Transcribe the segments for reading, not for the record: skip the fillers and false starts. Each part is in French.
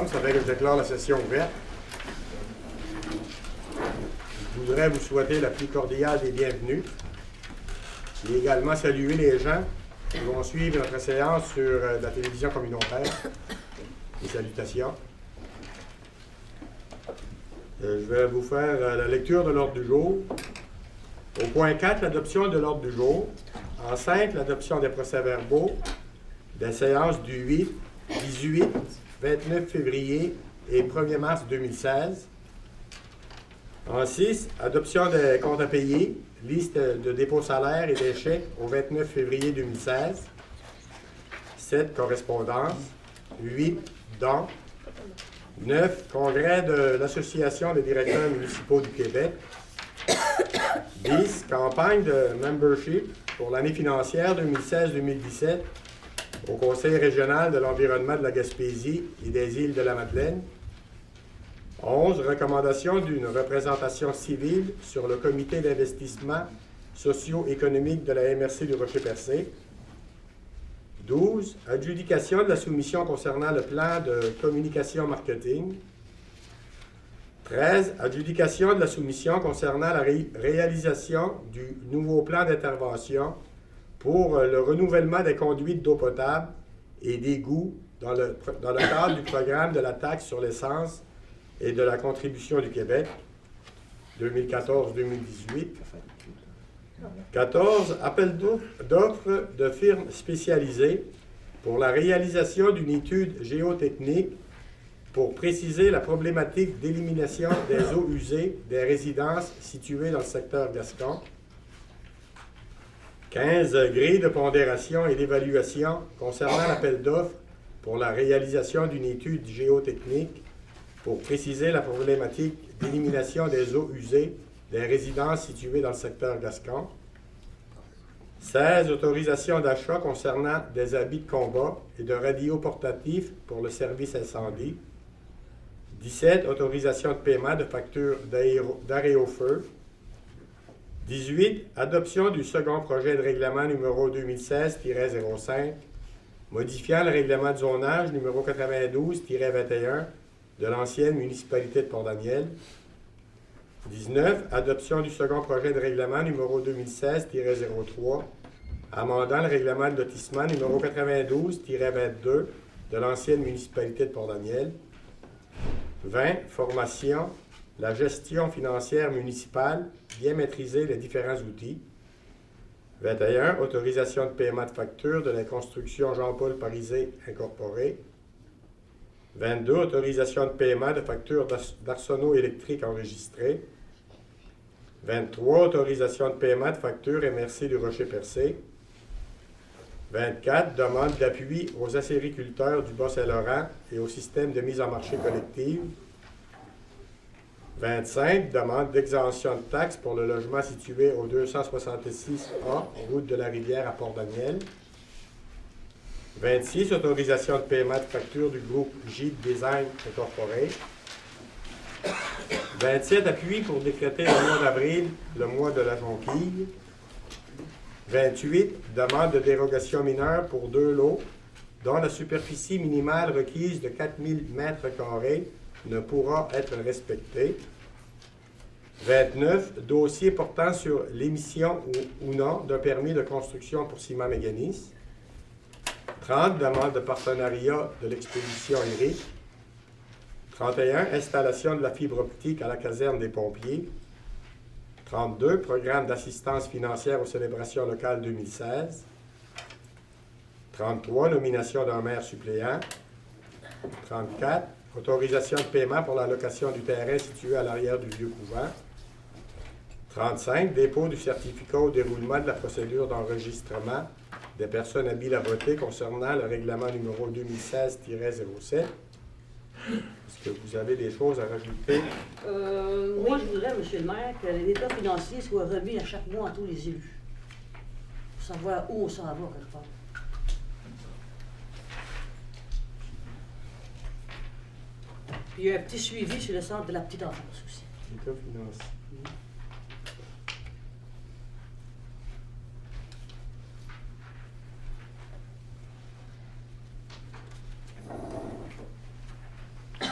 Ça fait que je déclare la session ouverte. Je voudrais vous souhaiter la plus cordiale des bienvenues et également saluer les gens qui vont suivre notre séance sur la télévision communautaire. Des salutations. Je vais vous faire la lecture de l'ordre du jour. Au point 4, l'adoption de l'ordre du jour. En 5, l'adoption des procès-verbaux des séances du 8, 18, 29 février et 1er mars 2016. En 6, adoption des comptes à payer, liste de dépôts salaires et des chèques au 29 février 2016. 7, correspondance. 8, dons. 9, congrès de l'Association des directeurs municipaux du Québec. 10, campagne de membership pour l'année financière 2016-2017 au Conseil régional de l'environnement de la Gaspésie et des îles de la Madeleine. 11, recommandation d'une représentation civile sur le comité d'investissement socio-économique de la MRC du Rocher-Percé. 12, adjudication de la soumission concernant le plan de communication marketing. 13, adjudication de la soumission concernant la réalisation du nouveau plan d'intervention pour le renouvellement des conduites d'eau potable et d'égouts dans le cadre du programme de la taxe sur l'essence et de la contribution du Québec, 2014-2018. 14, appel d'offres de firmes spécialisées pour la réalisation d'une étude géotechnique pour préciser la problématique d'élimination des eaux usées des résidences situées dans le secteur gascon. 15, grille de pondération et d'évaluation concernant l'appel d'offres pour la réalisation d'une étude géotechnique pour préciser la problématique d'élimination des eaux usées des résidences situées dans le secteur gascon. 16, autorisation d'achat concernant des habits de combat et de radios portatifs pour le service incendie. 17, autorisation de paiement de factures d'Aréofeu. 18, adoption du second projet de règlement numéro 2016-05, modifiant le règlement de zonage numéro 92-21 de l'ancienne municipalité de Port-Daniel. 19, adoption du second projet de règlement numéro 2016-03, amendant le règlement de lotissement numéro 92-22 de l'ancienne municipalité de Port-Daniel. 20, formation, la gestion financière municipale, bien maîtriser les différents outils. 21, autorisation de paiement de factures de la construction Jean-Paul Parisé Incorporé. 22, autorisation de paiement de factures d'arsenaux électriques enregistrés. 23, autorisation de paiement de factures MRC du Rocher-Percé. 24, demande d'appui aux acériculteurs du Bas-Saint-Laurent et au système de mise en marché collective. 25, demande d'exemption de taxes pour le logement situé au 266A, route de la Rivière à Port-Daniel. 26, autorisation de paiement de facture du groupe Gîtes Design Incorporé. 27, appui pour décréter le mois d'avril, le mois de la jonquille. 28, demande de dérogation mineure pour 2 lots, dont la superficie minimale requise de 4000 m² ne pourra être respectée. 29, dossier portant sur l'émission ou non d'un permis de construction pour Ciment Mécanis. 30, demande de partenariat de l'expédition Éric. 31, installation de la fibre optique à la caserne des pompiers. 32, programme d'assistance financière aux célébrations locales 2016. 33, nomination d'un maire suppléant. 34, autorisation de paiement pour la location du terrain situé à l'arrière du vieux couvent. 35, dépôt du certificat au déroulement de la procédure d'enregistrement des personnes habiles à voter concernant le règlement numéro 2016-07. Est-ce que vous avez des choses à rajouter? Moi, je voudrais, M. le maire, que l'état financier soit remis à chaque mois à tous les élus. Pour savoir où on s'en va, quelque part. Puis il y a un petit suivi sur le centre de la petite enfance aussi. L'état financier.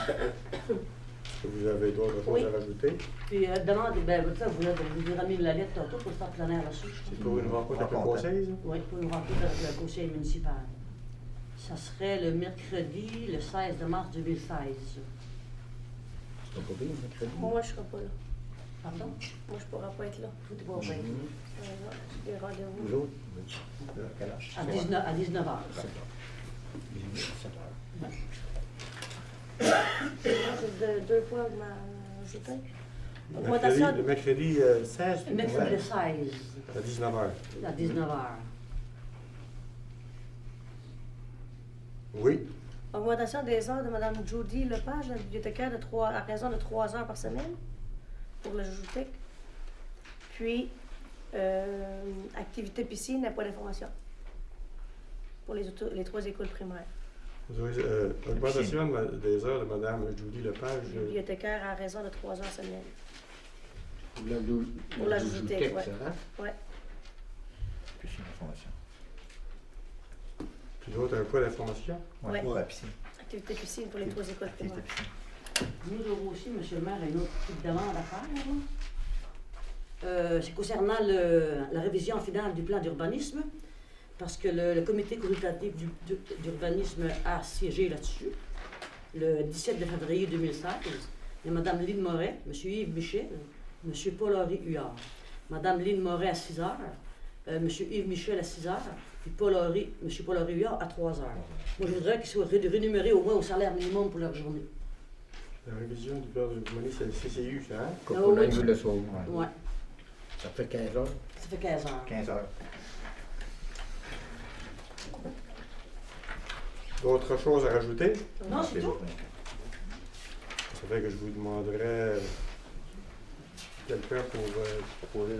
Est-ce que vous avez d'autres choses Oui. à rajouter? Puis, demande, ben, ça, vous avez ramené la lettre tantôt pour le faire planaire là-dessus. C'est pour une rencontre avec le conseil, ça? Oui, pour une rencontre avec le conseil municipal. Ça serait le mercredi, le 16 de mars 2016. C'est pas pire, le mercredi. Moi, je ne serai pas là. Pardon? Moi, je ne pourrai pas être là. Tout est pas vrai. J'ai des rendez-vous. Vous autres? Oui. À quel âge? À 19 heures. 7 heures. J'ai mis 7 heures. C'est deux fois que m'a ajouté. Le Augmentation, mercredi 16? Mercredi le Ouais. 16 À 19h. à 19 heures. Oui. augmentation des heures de Mme Judy Lepage, la bibliothécaire, à raison de 3 heures par semaine pour le JUTEC. Puis, activité piscine à point d'information pour les 3 écoles primaires. Vous avez, augmentation des heures de Mme Judy Lepage. Bibliothécaire à raison de 3 heures semaine. Pour la JUTEC, ouais. ça, hein? Ouais. Puis c'est une information. Puis l'autre, un point d'information. Ouais. Pour la piscine. Activité piscine pour les 3 écoles Activité primaires. piscine. Nous avons aussi, M. le maire, une autre petite demande à faire. C'est concernant la révision finale du plan d'urbanisme, parce que le comité consultatif d'urbanisme a siégé là-dessus le 17 février 2016. Il y a Mme Lynne Moret, M. Yves Michel, M. Paul-Henri Huard. Mme Lynne Moret à 6 heures, M. Yves Michel à 6 heures, puis M. Paul-Henri Huard à 3 heures. Moi, je voudrais qu'ils soient rémunérés au moins au salaire minimum pour leur journée. La révision du plan d'urbanisme, c'est le CCU, ça, hein? Pour oui. la nuit le soir. Ouais, Ça fait 15 heures. ça fait 15 heures. 15 heures. D'autres choses à rajouter? Non, c'est tout. Ça fait que je vous demanderais quelqu'un pour proposer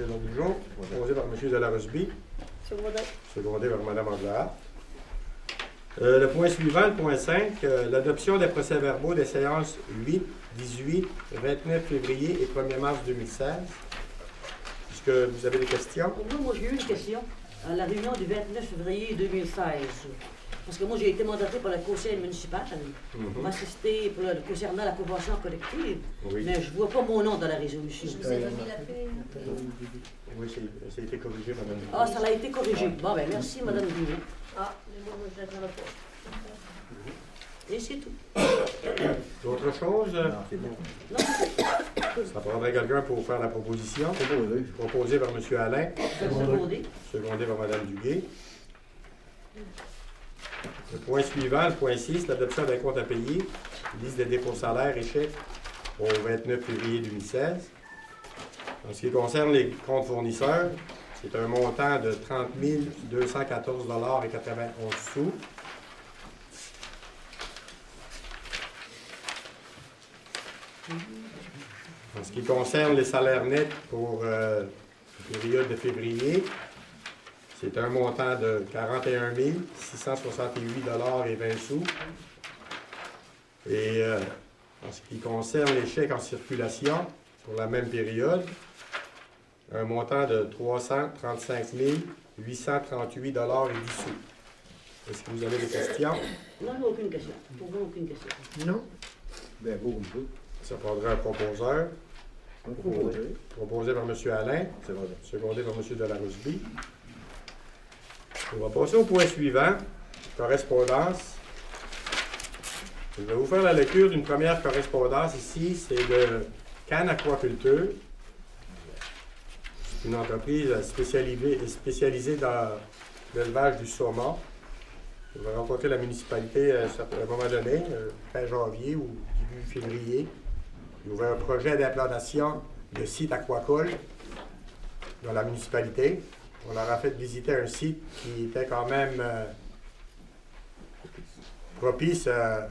l'ordre du jour. Proposé par M. Delarosby, Sur vos dates. secondé par Mme Anglade. Le point suivant, le point 5, l'adoption des procès-verbaux des séances 8, 18, 29 février et 1er mars 2016. Est-ce que vous avez des questions? Moi, j'ai eu une question à la réunion du 29 février 2016. Parce que moi, j'ai été mandaté par le conseil municipal pour assister concernant la convention collective, Oui. mais je ne vois pas mon nom dans la résolution. Je vous ai remis la feuille. Oui, ça a été corrigé, Mme. Ah, ça a été corrigé. Bon, ben merci, Mme Vignon. Ah, moi, je ne l'ai pas. Et c'est tout. D'autres choses? Non, c'est bon. Non, c'est Ça prendrait quelqu'un pour faire la proposition. Proposé. Proposé par M. Alain, secondé. secondé par Mme Duguay. Le point suivant, le point 6, l'adoption d'un compte à payer, liste des dépôts salaires et chèques au 29 février 2016. En ce qui concerne les comptes fournisseurs, c'est un montant de 30 214,91 $. En ce qui concerne les salaires nets pour la période de février, c'est un montant de 41 668,20 $. Et en ce qui concerne les chèques en circulation pour la même période, un montant de 335 838,10 $. Est-ce que vous avez des questions? Non, j'ai aucune question. Pour vous, aucune question. Non. Ben, vous, vous. Ça prendrait un proposeur, Proposé. proposé par M. Alain, C'est vrai. secondé par M. Delarosby. On va passer au point suivant, correspondance. Je vais vous faire la lecture d'une première correspondance ici, c'est de Cannes Aquaculture. C'est une entreprise spécialisée dans l'élevage du saumon. Je vais rencontrer la municipalité à un moment donné, fin janvier ou début février. Ils ont ouvert un projet d'implantation de site aquacole dans la municipalité. On leur a fait visiter un site qui était quand même propice à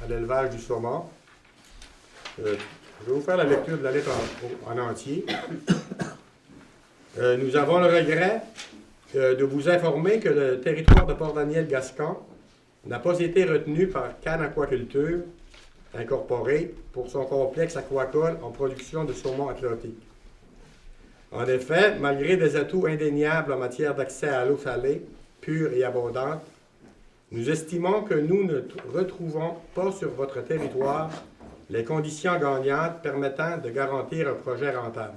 l'élevage du saumon. Je vais vous faire la lecture de la lettre en entier. Nous avons le regret de vous informer que le territoire de Port-Daniel-Gascon n'a pas été retenu par Cannes Aquaculture Incorporée pour son complexe aquacole en production de saumon atlantique. En effet, malgré des atouts indéniables en matière d'accès à l'eau salée, pure et abondante, Nous estimons que nous ne retrouvons pas sur votre territoire les conditions gagnantes permettant de garantir un projet rentable.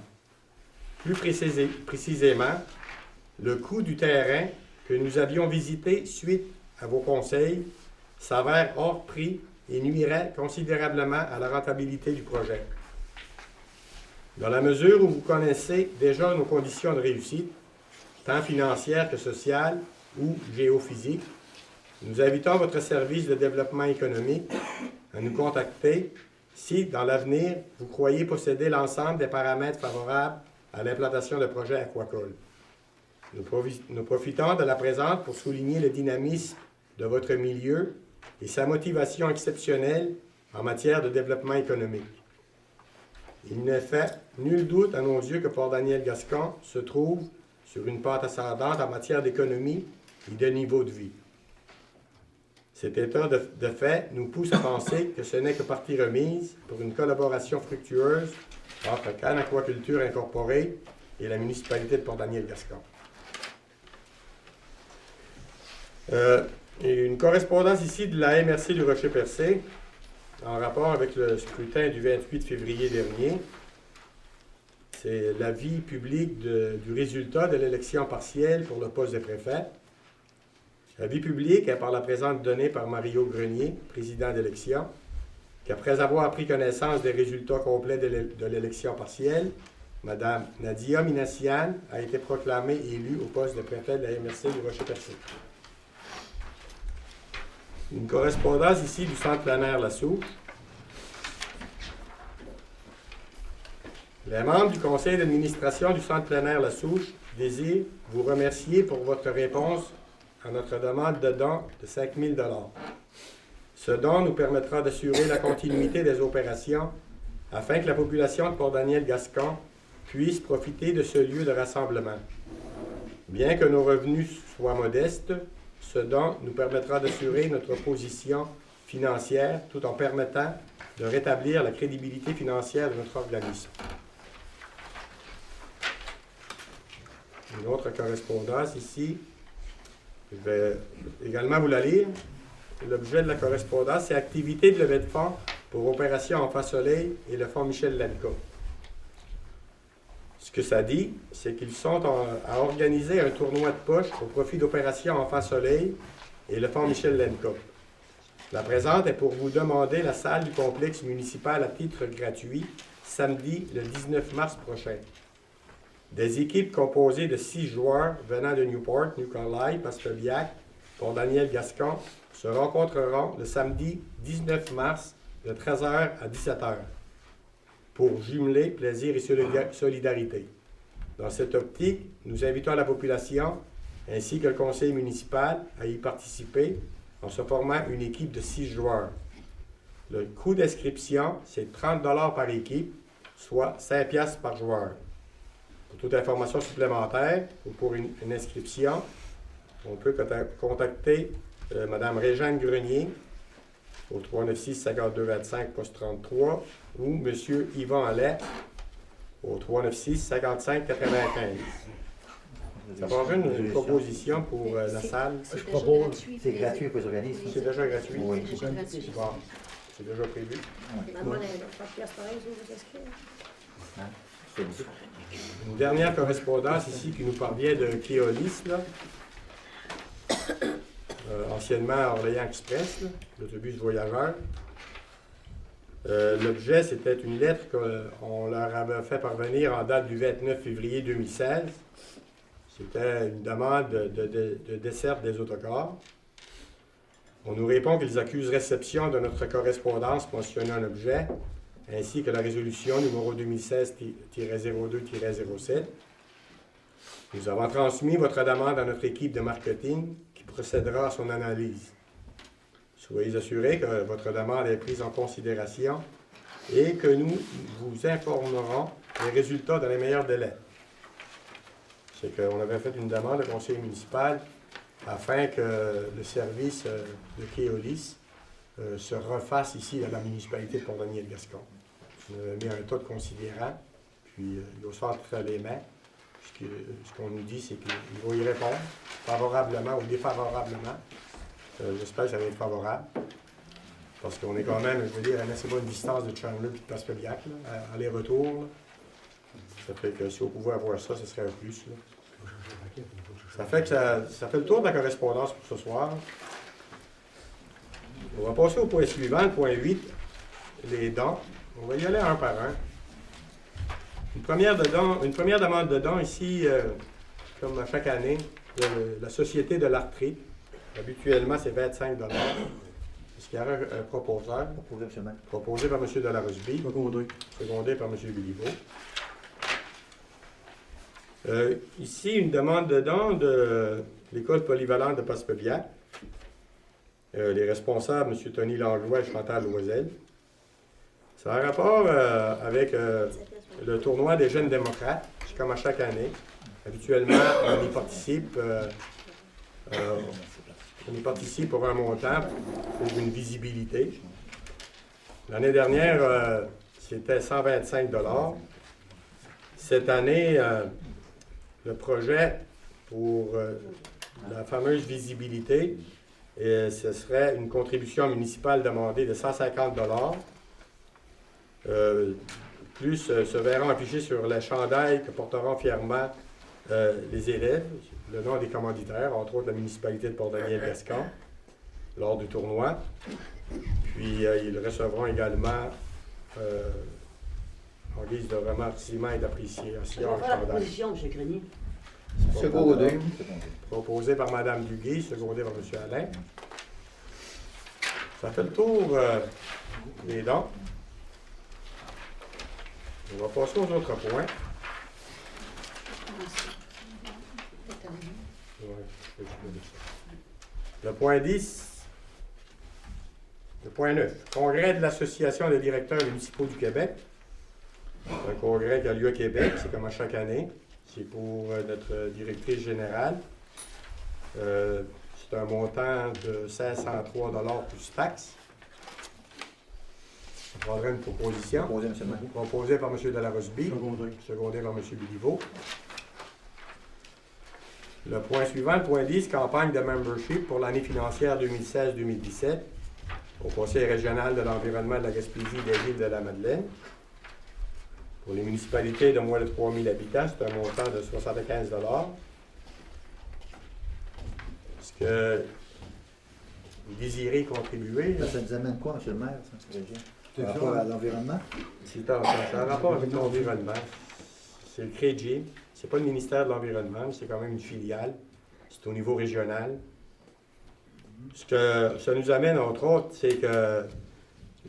Plus précisément, le coût du terrain que nous avions visité suite à vos conseils s'avère hors prix et nuirait considérablement à la rentabilité du projet. Dans la mesure où vous connaissez déjà nos conditions de réussite, tant financières que sociales ou géophysiques, nous invitons votre service de développement économique à nous contacter si, dans l'avenir, vous croyez posséder l'ensemble des paramètres favorables à l'implantation de projets aquacoles. Nous profitons de la présente pour souligner le dynamisme de votre milieu et sa motivation exceptionnelle en matière de développement économique. Il ne fait nul doute à nos yeux que Port-Daniel-Gascon se trouve sur une pente ascendante en matière d'économie et de niveau de vie. Cet état de fait nous pousse à penser que ce n'est que partie remise pour une collaboration fructueuse entre Cannes Aquaculture Incorporée et la municipalité de Port-Daniel-Gascon. Une correspondance ici de la MRC du Rocher-Percé en rapport avec le scrutin du 28 février dernier. C'est l'avis public du résultat de l'élection partielle pour le poste de préfet. L'avis public est par la présente donnée par Mario Grenier, président d'élection, qu'après avoir pris connaissance des résultats complets de l'élection partielle, Mme Nadia Minassian a été proclamée élue au poste de préfet de la MRC du Rocher-Percé. Une correspondance ici du Centre plein air La Souche. Les membres du conseil d'administration du Centre plein air La Souche désirent vous remercier pour votre réponse à notre demande de don de 5 000 $. Ce don nous permettra d'assurer la continuité des opérations afin que la population de Port-Daniel-Gascon puisse profiter de ce lieu de rassemblement. Bien que nos revenus soient modestes, ce don nous permettra d'assurer notre position financière tout en permettant de rétablir la crédibilité financière de notre organisme. Une autre correspondance ici, je vais également vous la lire. L'objet de la correspondance, c'est activité de levée de fonds pour Opération Enfant Soleil et le Fonds Michel Lenka. Ce que ça dit, c'est qu'ils sont à organiser un tournoi de poche au profit d'Opération Enfant Soleil et le Fonds Michel Lenka. La présente est pour vous demander la salle du complexe municipal à titre gratuit samedi le 19 mars prochain. Des équipes composées de 6 joueurs venant de Newport, New Carlisle, Pasteurbiac, Port-Daniel-Gascon se rencontreront le samedi 19 mars de 13h à 17h pour jumeler plaisir et solidarité. Dans cette optique, nous invitons la population ainsi que le conseil municipal à y participer en se formant une équipe de 6 joueurs. Le coût d'inscription, c'est 30 $ par équipe, soit 5 $ par joueur. Pour toute information supplémentaire ou pour une inscription, on peut contacter Mme Régine Grenier au 396-5225 poste 33 ou M. Yvan Allais au 396-5595. Ça va avoir une proposition pour la salle. C'est Je déjà propose, gratuit. c'est gratuit pour les organismes. C'est déjà gratuit. Oui. C'est déjà gratuit. Bon, c'est déjà prévu. Maman, elle a 3 piastres par exemple, vous inscrire. Hein? C'est bien. Une dernière correspondance ici qui nous parvient de Keolis, là. Anciennement Orléans Express, là, l'autobus voyageur. L'objet, c'était une lettre qu'on leur avait fait parvenir en date du 29 février 2016. C'était une demande de desserte des autocars. On nous répond qu'ils accusent réception de notre correspondance mentionnant l'objet, ainsi que la résolution numéro 2016-02-07. Nous avons transmis votre demande à notre équipe de marketing qui procédera à son analyse. Soyez assurés que votre demande est prise en considération et que nous vous informerons des résultats dans les meilleurs délais. C'est qu'on avait fait une demande au conseil municipal afin que le service de Keolis se refasse ici à la municipalité de Port-Daniel-Gascon. On avait mis un tas de considérants, puis il va se faire très les mains. Ce qu'on nous dit, c'est qu'il va y répondre favorablement ou défavorablement. J'espère que ça va être favorable. Parce qu'on est quand même, je veux dire, à une assez bonne distance de Chandler et de Passepeliac, aller-retour. Là. Ça fait que si on pouvait avoir ça, ce serait un plus. Là. Ça fait que ça fait le tour de la correspondance pour ce soir. On va passer au point suivant, le point 8, les dons. On va y aller un par un. Une première demande de dons ici, comme à chaque année, de la Société de l'Arthrite. Habituellement, c'est 25 $. Est-ce qu'il y aura un proposeur? Proposé par M. Delarosby. Secondé par M. Béliveau. Ici, une demande de don de l'école polyvalente de Passepeliac. Les responsables, M. Tony Langlois et Chantal Loisel. Ça a un rapport avec le tournoi des jeunes démocrates, comme à chaque année. Habituellement, on y participe pour un montant, pour une visibilité. L'année dernière, c'était 125 $. Cette année, le projet pour la fameuse visibilité, ce serait une contribution municipale demandée de 150 $. Plus se verront affichés sur les chandails que porteront fièrement les élèves, le nom des commanditaires, entre autres la municipalité de Port-Daniel-Gascon, lors du tournoi. Puis ils recevront également, en guise de remerciement et d'appréciation, On va faire la proposition, M. Grenier. Secondé. Proposé par Mme Duguay, secondé par M. Alain. Ça fait le tour des dons. On va passer aux autres points. Le point 10. Le point 9. Congrès de l'Association des directeurs municipaux du Québec. C'est un congrès qui a lieu à Québec, c'est comme à chaque année. C'est pour notre directrice générale. C'est un montant de 1603 $ plus taxes. On prendrait une proposition. Proposée par M. Delarosby. Secondée par M. Béliveau. Le point suivant, le point 10, campagne de membership pour l'année financière 2016-2017 au Conseil régional de l'environnement de la Gaspésie et des îles de la Madeleine. Pour les municipalités de moins de 3000 habitants, c'est un montant de 75 $. Est-ce que vous désirez contribuer? Ça nous amène quoi, M. le maire, ça, par rapport à l'environnement? C'est un rapport avec l'environnement. C'est le CREGI. C'est pas le ministère de l'Environnement, mais c'est quand même une filiale. C'est au niveau régional. Ce que ça nous amène, entre autres, c'est que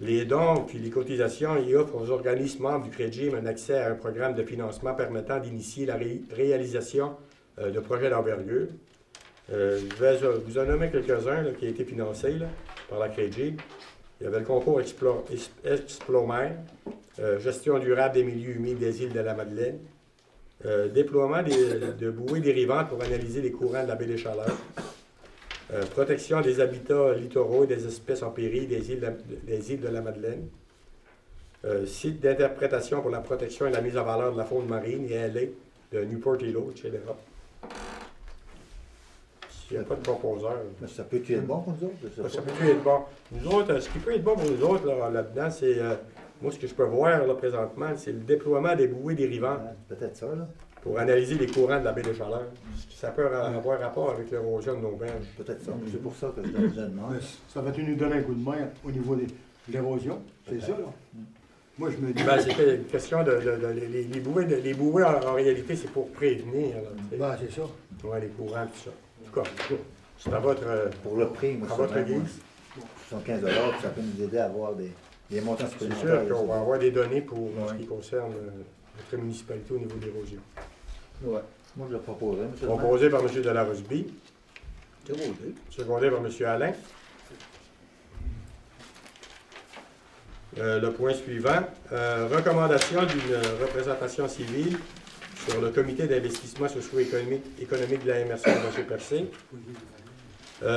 les dons puis les cotisations, ils offrent aux organismes membres du CREGI un accès à un programme de financement permettant d'initier la réalisation de projets d'envergure. Je vais vous en nommer quelques-uns qui ont été financés là, par la CREGI. Il y avait le concours Explomer, gestion durable des milieux humides des îles de la Madeleine, déploiement de bouées dérivantes pour analyser les courants de la baie des Chaleurs, protection des habitats littoraux et des espèces en péril des îles de la Madeleine, site d'interprétation pour la protection et la mise en valeur de la faune marine et LA de Newport-Îlot, etc. Il n'y a pas de proposeur. Mais ça peut être bon pour nous autres? Ça peut être bon. Nous autres, ce qui peut être bon pour nous autres là-dedans, c'est, moi, ce que je peux voir là, présentement, c'est le déploiement des bouées dérivantes. Peut-être ça, là. Pour analyser les courants de la baie de Chaleur. Ça peut avoir rapport avec l'érosion de nos berges. Peut-être ça. C'est pour ça que je demande. Ça va nous donner un coup de main au niveau de l'érosion, c'est ça, là? Moi, je me dis... Ben, c'était une question de les bouées, en réalité, c'est pour prévenir. Là, c'est ça. Ouais, les courants, tout ça. En tout cas, c'est à votre, pour le prix, moi, à votre guise. 75 $, ça peut nous aider à avoir des montants supplémentaires. C'est sûr qu'on va avoir des données pour ce qui concerne notre municipalité au niveau de l'érosion. Oui. Moi, je le proposerais, M. le maire. Proposé par M. Delarosby. Secondé par M. Alain. Le point suivant, recommandation d'une représentation civile sur le comité d'investissement socio-économique de la MRC de Rocher-Percé. Je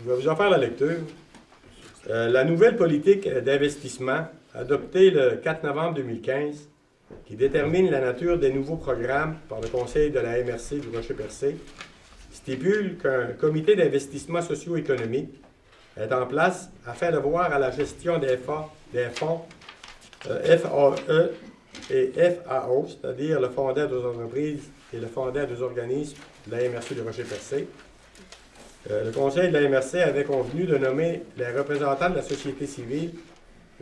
vais vous en faire la lecture. La nouvelle politique d'investissement adoptée le 4 novembre 2015 qui détermine la nature des nouveaux programmes par le Conseil de la MRC du Rocher-Percé stipule qu'un comité d'investissement socio-économique est en place afin de voir à la gestion des fonds FAE et FAO, c'est-à-dire le Fonds d'aide aux entreprises et le Fonds d'aide aux organismes de la MRC de Rocher-Percé. Le conseil de la MRC avait convenu de nommer les représentants de la société civile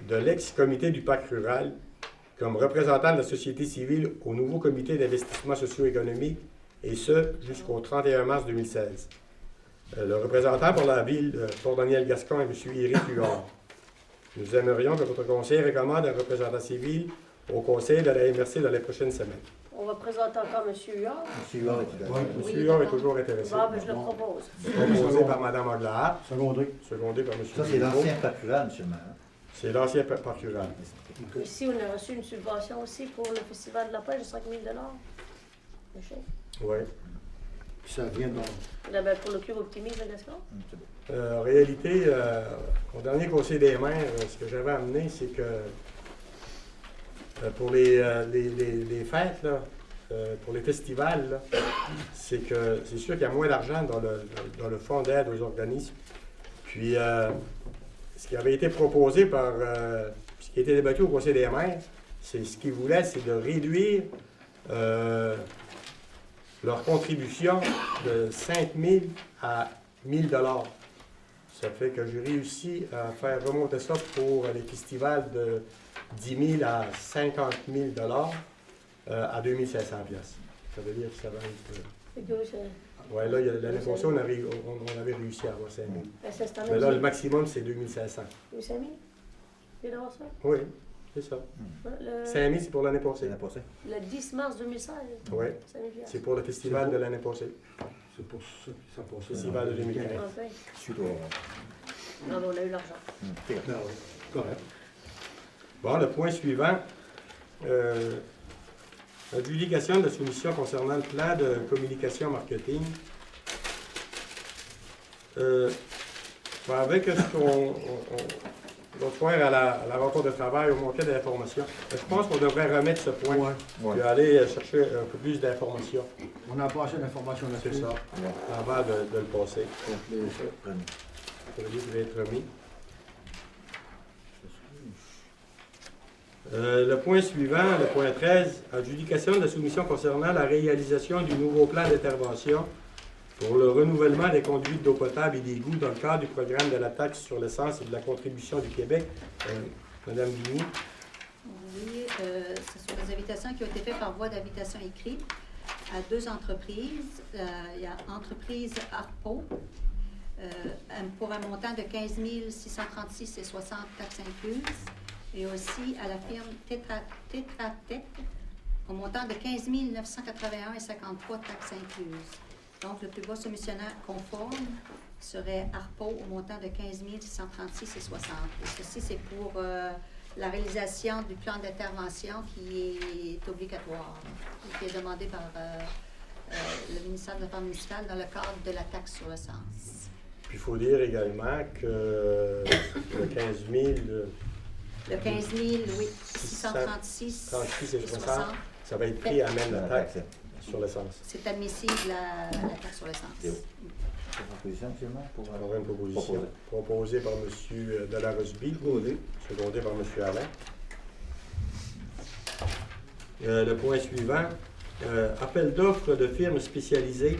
de l'ex-comité du Pacte rural comme représentants de la société civile au nouveau comité d'investissement socio-économique, et ce, jusqu'au 31 mars 2016. Le représentant pour la ville de Port-Daniel-Gascon est M. Éric Huard. Nous aimerions que votre conseil recommande un représentant civil au conseil de la MRC dans les prochaines semaines. On va présenter encore M. Huard. M. Huard est d'accord. M. Huard est toujours intéressé. Bon, ben, je le propose. Proposé par Mme Aglahar, Secondé. secondé par M. Ça, c'est l'ancien Pacte rural, M. le maire. C'est l'ancien Pacte rural. Ici, on a reçu une subvention aussi pour le Festival de la pêche de 5 000 le chèque. Oui. Puis ça vient dans... Là, ben, pour le Club Optimisme de Gascon. En réalité, au dernier conseil des maires, ce que j'avais amené, c'est que pour les fêtes, là, pour les festivals, là, c'est que c'est sûr qu'il y a moins d'argent dans le fonds d'aide aux organismes. Puis, ce qui avait été proposé par, ce qui a été débattu au conseil des maires, c'est ce qu'ils voulaient, c'est de réduire leur contribution de 5 000 à 1 000 $. Ça fait que j'ai réussi à faire remonter ça pour les festivals de 10 000 à 50 000 $ à 2 500 $. Ça veut dire que ça va être... C'est que, Oui, là, l'année passée, on avait réussi à avoir 5 000. ben, c'est cette année Mais là, le aussi. maximum, c'est 2 500. 5 000? Tu veux d'avoir ça? Oui, c'est ça. Le, 5 000, c'est pour l'année passée. C'est l'année passée. le 10 mars 2016. Oui, 5 000 c'est pour le festival de l'année passée. C'est pour ça que ça passe. Festival de 2015. Enfin. Suite au... Non, mais on a eu l'argent. C'est correct. Ah oui, correct. Bon, le point suivant. Adjudication de la soumission concernant le plan de communication marketing. Avec ce qu'on va faire à la rencontre de travail, au manquait d'informations, je pense qu'on devrait remettre ce point Ouais. et aller chercher un peu plus d'informations. On a passé l'information là-dessus. C'est ça, avant de le passer. Ça veut dire qu'il va être remis. Le point suivant, le point 13, adjudication de la soumission concernant la réalisation du nouveau plan d'intervention pour le renouvellement des conduites d'eau potable et d'égouts dans le cadre du programme de la taxe sur l'essence et de la contribution du Québec. Madame Vigny. Oui, ce sont des invitations qui ont été faites par voie d'invitation écrite à 2 entreprises. Il y a entreprise Arpo pour un montant de 15 636 et 60 taxes incluses, et aussi à la firme Tetratec au montant de 15 981 et 53 taxes incluses. Donc, le plus bas soumissionnaire conforme serait Arpo au montant de 15 636 et 60. Et ceci, c'est pour la réalisation du plan d'intervention qui est obligatoire, qui est demandé par le ministère de l'Affaires municipales dans le cadre de la taxe sur l'essence. Puis il faut dire également que le 15 000, Le 15 000, oui, 636 36 et et 60, 60, ça va être pris à même la taxe sur l'essence. c'est admissible la taxe sur l'essence. Proposition, M. le maire, pour... Alors, une proposition proposée par M. Delarosby, secondée par M. Alain. Le point suivant, appel d'offres de firmes spécialisées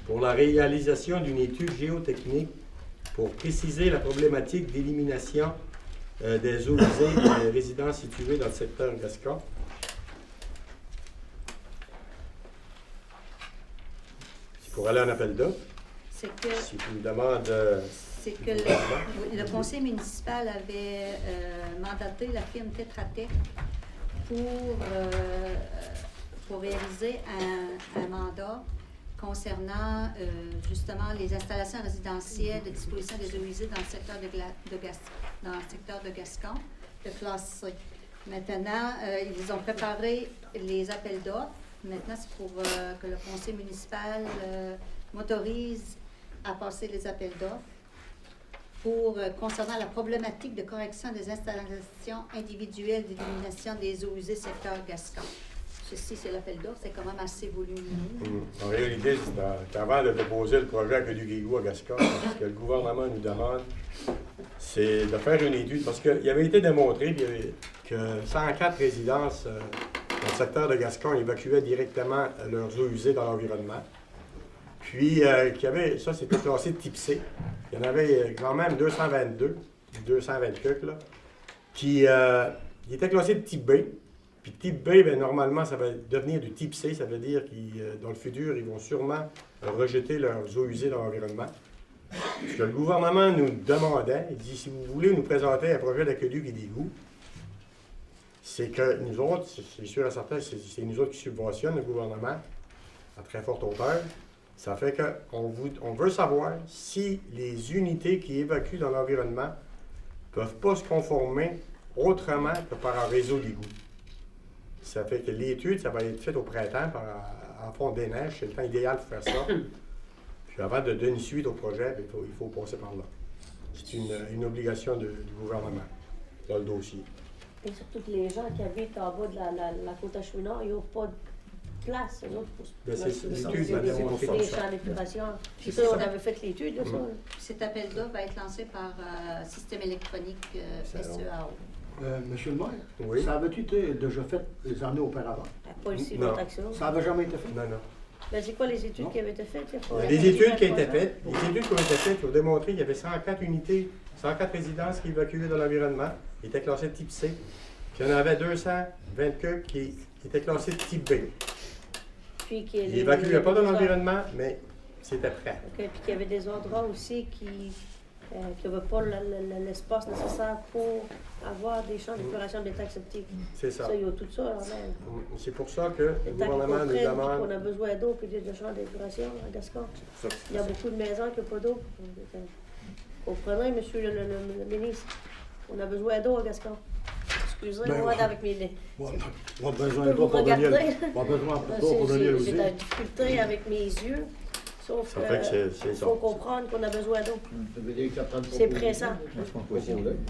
pour la réalisation d'une étude géotechnique pour préciser la problématique d'élimination des eaux usées des résidences situées dans le secteur gascon. C'est pour aller en appel d'offres. C'est que, C'est une demande... c'est que le conseil municipal avait mandaté la firme Tetratec pour réaliser un mandat concernant justement les installations résidentielles de disposition des eaux usées dans le secteur de Gascon, de classe C. Maintenant, ils ont préparé les appels d'offres. Maintenant, c'est pour que le conseil municipal m'autorise à passer les appels d'offres concernant la problématique de correction des installations individuelles d'élimination des eaux usées secteur Gascon. ceci, c'est l'appel d'offres, c'est quand même assez volumineux. En réalité, c'est avant de déposer le projet à Guigou à Gascon, ce que le gouvernement nous demande, c'est de faire une étude, parce qu'il avait été démontré que 104 résidences dans le secteur de Gascon évacuaient directement leurs eaux usées dans l'environnement. Puis, ça, c'était classé de type C. Il y en avait quand même 224, là, qui étaient classés de type B. Puis type B, bien, normalement, ça va devenir du type C. Ça veut dire que dans le futur, ils vont sûrement rejeter leurs eaux usées dans l'environnement. Ce que le gouvernement nous demandait, il dit, si vous voulez nous présenter un projet d'aqueduc et d'égout, c'est que nous autres, c'est sûr et certain, c'est nous autres qui subventionnent le gouvernement à très forte hauteur. Ça fait qu'on veut savoir si les unités qui évacuent dans l'environnement ne peuvent pas se conformer autrement que par un réseau d'égout. Ça fait que l'étude, ça va être faite au printemps en fond des neiges. C'est le temps idéal pour faire ça. Puis avant de donner suite au projet, il faut passer par là. C'est une obligation du gouvernement dans le dossier. Et surtout que les gens qui habitent en bas de la côte à Chouinard, ils n'ont pas de place, eux autres, pour l'étude va démontrer des ça. champs d'épuration. Puis ça, on avait fait l'étude de ça. Cet appel d'offres va être lancé par Système électronique SEAO. Monsieur le maire, Oui. ça avait-tu été déjà fait les années auparavant? Pas ici Non. longtemps que ça. Ça n'avait jamais été fait? Non, non. Ben, c'est quoi les études qui avaient été faites? Les études qui ont été faites, ont démontré qu'il y avait 104 unités, 104 résidences qui évacuaient dans l'environnement, qui étaient classées de type C. Puis il y en avait 224 qui étaient classées de type B. Puis Ils n'évacuaient pas dans l'environnement, mais c'était prêt. OK, puis qu'il y avait des endroits aussi qui n'avaient pas l'espace nécessaire pour avoir des champs d'épuration de l'état septique. C'est ça. Ça, il y a tout ça en même. C'est pour ça que le Tant gouvernement nous qu'on demande. a besoin d'eau puis de champs d'épuration à Gascon. Il y a beaucoup de maisons qui n'ont pas d'eau. Comprenez, monsieur le ministre, on a besoin d'eau à Gascon. Excusez-moi Ben, avec mes... On a besoin peux d'eau vous pour Daniel. regarder. On a besoin d'eau pour Daniel J'ai aussi. de la difficulté avec mes yeux. Sauf Ça fait que c'est qu'il ça. faut comprendre qu'on a besoin d'eau. C'est pressant.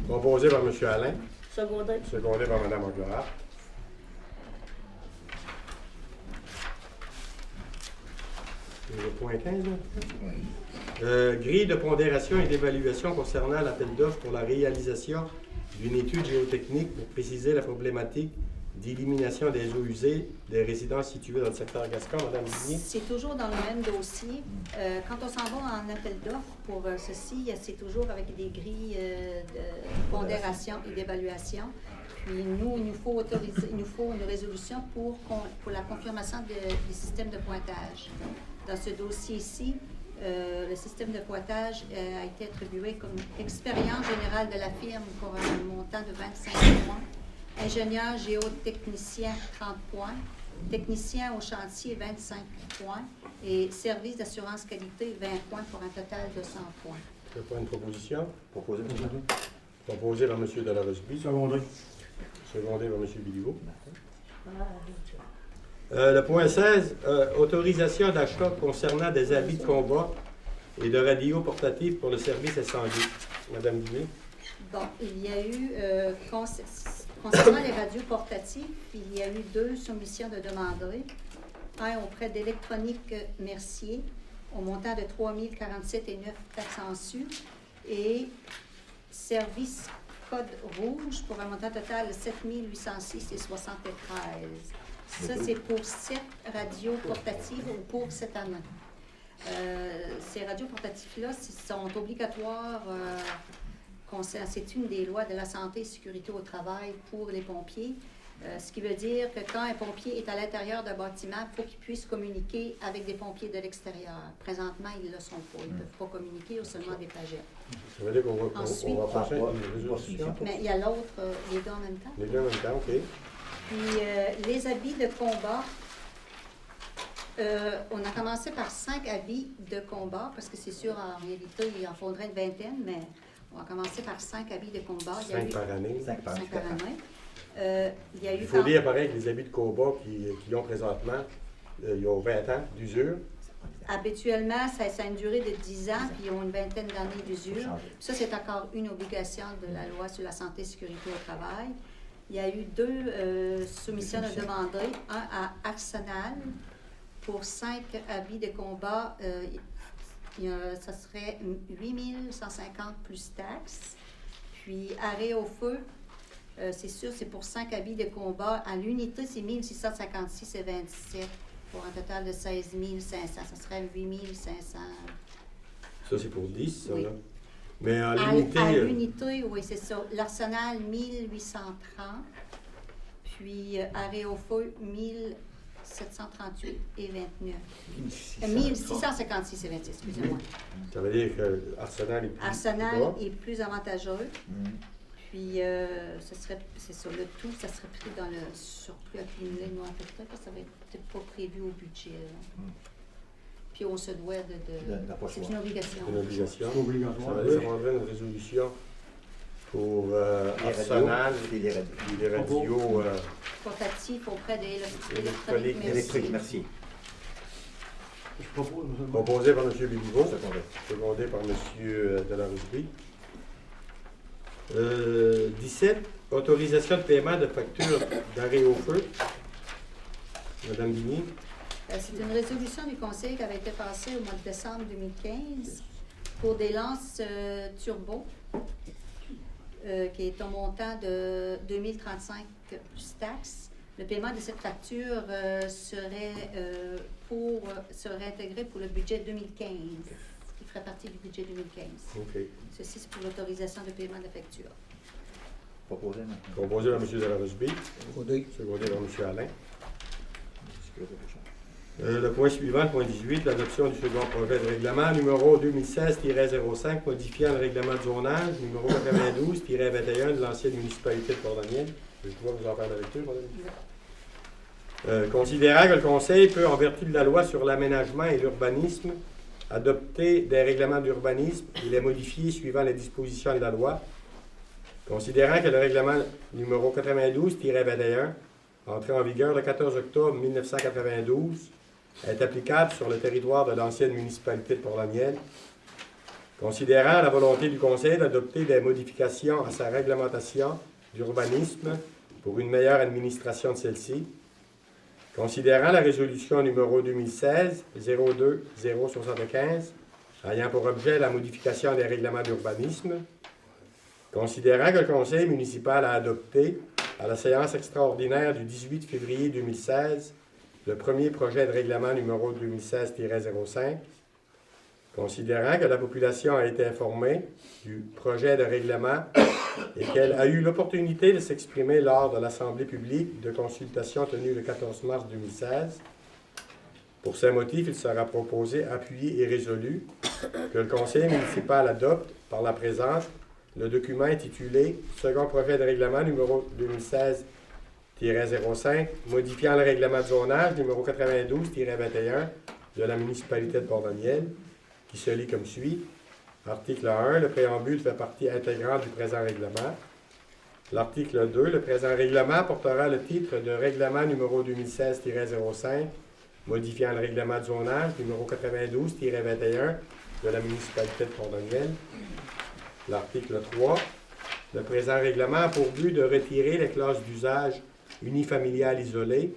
Proposé par M. Alain, Secondaire. secondé par Mme Angloire. Le point 15, là? Grille de pondération et d'évaluation concernant l'appel d'offres pour la réalisation d'une étude géotechnique pour préciser la problématique d'élimination des eaux usées des résidences situées dans le secteur Gascon. Mme Vignier. C'est toujours dans le même dossier. Quand on s'en va en appel d'offres pour ceci, c'est toujours avec des grilles de pondération et d'évaluation. Puis nous, il nous faut une résolution pour la confirmation des systèmes de pointage. Dans ce dossier-ci, le système de pointage a été attribué comme expérience générale de la firme pour un montant de 25 points. Ingénieur géotechnicien, 30 points. Technicien au chantier, 25 points. Et service d'assurance qualité, 20 points pour un total de 100 points. Je pas une proposition. Proposé, M. Martin? Proposé par M. Delarosby, Secondé. secondé par M. Biliveau. Le point 16, autorisation d'achat concernant des habits de combat et de radios portatives pour le service incendie. Mme Vignier. Bon, il y a eu, concernant les radios portatives, il y a eu 2 soumissions de demandeurs. Un auprès d'Électronique Mercier, au montant de 3 047 et 9 taxes en su, et Service Code Rouge pour un montant total de 7 806 et 73. Ça, c'est pour 7 radios portatives pour cette année. Ces radios portatives-là sont obligatoires. C'est une des lois de la santé et sécurité au travail pour les pompiers. Ce qui veut dire que quand un pompier est à l'intérieur d'un bâtiment, il faut qu'il puisse communiquer avec des pompiers de l'extérieur. Présentement, ils ne le sont pas. Ils ne peuvent pas communiquer, ou seulement des pagettes. Ça veut dire qu'on va, Ensuite, on va passer une résolution. Mais il y a l'autre, les deux en même temps. Les deux en même temps, OK. Puis les habits de combat, on a commencé par 5 habits de combat, parce que c'est sûr, en réalité, il en faudrait une vingtaine, mais on va commencer par 5 habits de combat. 5 par année. 5 par 5 par année. Il y a eu Il faut dire, pareil, que les habits de combat qui ont présentement, ils ont 20 ans d'usure. Habituellement, ça a une durée de 10 ans, puis ils ont une vingtaine d'années d'usure. Ça, c'est encore une obligation de la loi sur la santé et sécurité au travail. Il y a eu 2 soumissions de demandées, un à Arsenal pour 5 habits de combat. Ça serait 8 150 plus taxes. Puis arrêt au feu, c'est sûr, c'est pour 5 habits de combat. À l'unité, c'est 1 656 et 27 pour un total de 16 500. Ça serait 8 500. Ça, c'est pour 10, ça, Oui. là. Mais à À l'unité... l'unité, oui, c'est ça. L'Arsenal, 1830. Puis arrêt au feu, 1738 et 29. 1656 et 26, excusez-moi. Ça veut dire que Arsenal est plus Arsenal bas. est plus avantageux. Puis, c'est ça, le tout, ça serait pris dans le surplus accumulé. Nous, peut-être que ça va être peut-être pas prévu au budget. Là. Puis, on se doit c'est une obligation. C'est une obligation. C'est Ça obligatoire. veut dire que ça prendrait une résolution pour Arsenal Et les radios. et les radios Portatif auprès des Électronique, Électrique, merci. Je propose, monsieur le maire. proposé par M. Béliveau, Secondé. secondé par M. Delarusby. 17, autorisation de paiement de facture d'arrêt au feu. Madame Bigny. C'est une résolution du Conseil qui avait été passée au mois de décembre 2015 pour des lances turbo, qui est au montant de 2035 plus taxes. Le paiement de cette facture serait intégré pour le budget 2015, qui ferait partie du budget 2015. OK. Ceci, c'est pour l'autorisation de paiement de facture. Proposé maintenant. Proposé par M. Delarusby, Secondé. secondé par M. Alain. Discuter de prochain. Le point suivant, le point 18, l'adoption du second projet de règlement numéro 2016-05, modifiant le règlement de zonage numéro 92-21 de l'ancienne municipalité de Port-Daniel. Je dois vous en faire la lecture, madame. Considérant que le Conseil peut, en vertu de la loi sur l'aménagement et l'urbanisme, adopter des règlements d'urbanisme et les modifier suivant les dispositions de la loi, considérant que le règlement numéro 92-21, entré en vigueur le 14 octobre 1992, est applicable sur le territoire de l'ancienne municipalité de Port-Daniel, considérant la volonté du Conseil d'adopter des modifications à sa réglementation d'urbanisme pour une meilleure administration de celle-ci, considérant la résolution numéro 2016-02-075 ayant pour objet la modification des règlements d'urbanisme, considérant que le Conseil municipal a adopté, à la séance extraordinaire du 18 février 2016, le premier projet de règlement numéro 2016-05, considérant que la population a été informée du projet de règlement et qu'elle a eu l'opportunité de s'exprimer lors de l'Assemblée publique de consultation tenue le 14 mars 2016. Pour ces motifs, il sera proposé, appuyé et résolu que le Conseil municipal adopte par la présente le document intitulé « Second projet de règlement numéro 2016-05, modifiant le règlement de zonage numéro 92-21 de la municipalité de Port-Daniel », qui se lit comme suit. Article 1, le préambule fait partie intégrante du présent règlement. L'article 2, le présent règlement portera le titre de règlement numéro 2016-05, modifiant le règlement de zonage numéro 92-21 de la municipalité de Port-Daniel. L'article 3, le présent règlement a pour but de retirer les classes d'usage unifamiliales isolées,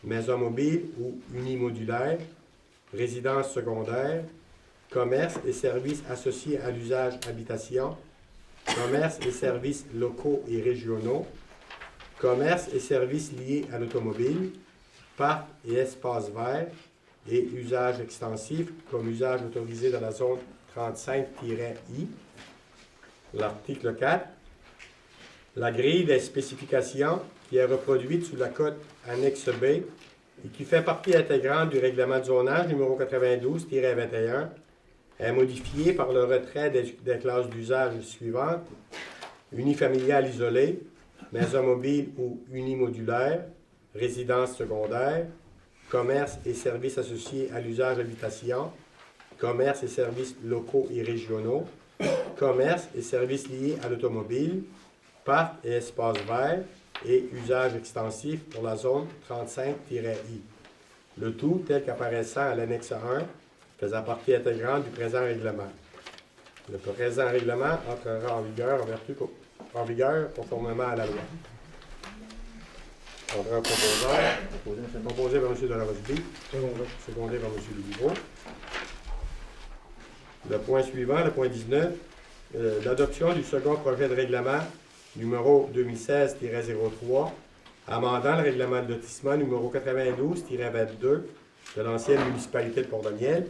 maison mobile ou unimodulaire, résidence secondaire, commerce et services associés à l'usage habitation, commerce et services locaux et régionaux, commerce et services liés à l'automobile, parcs et espaces verts et usages extensifs comme usage autorisé dans la zone 35-I. L'article 4, la grille des spécifications qui est reproduite sous la cote annexe B et qui fait partie intégrante du règlement de zonage numéro 92-21 est modifiée par le retrait des classes d'usage suivantes: unifamiliale isolée, maison mobile ou unimodulaire, résidence secondaire, commerce et services associés à l'usage habitation, commerce et services locaux et régionaux, commerce et services liés à l'automobile, parcs et espaces verts et usages extensifs pour la zone 35-I. Le tout tel qu'apparaissant à l'annexe 1, faisant partie intégrante du présent règlement. Le présent règlement entrera en vigueur conformément à la loi. André en proposeur. Proposé, monsieur le maire. Proposé par M. Delarosby. Secondé. Secondé par M. Libouvreau. Le point suivant, le point 19, l'adoption du second projet de règlement numéro 2016-03, amendant le règlement de lotissement numéro 92-22 de l'ancienne municipalité de Port-Daniel.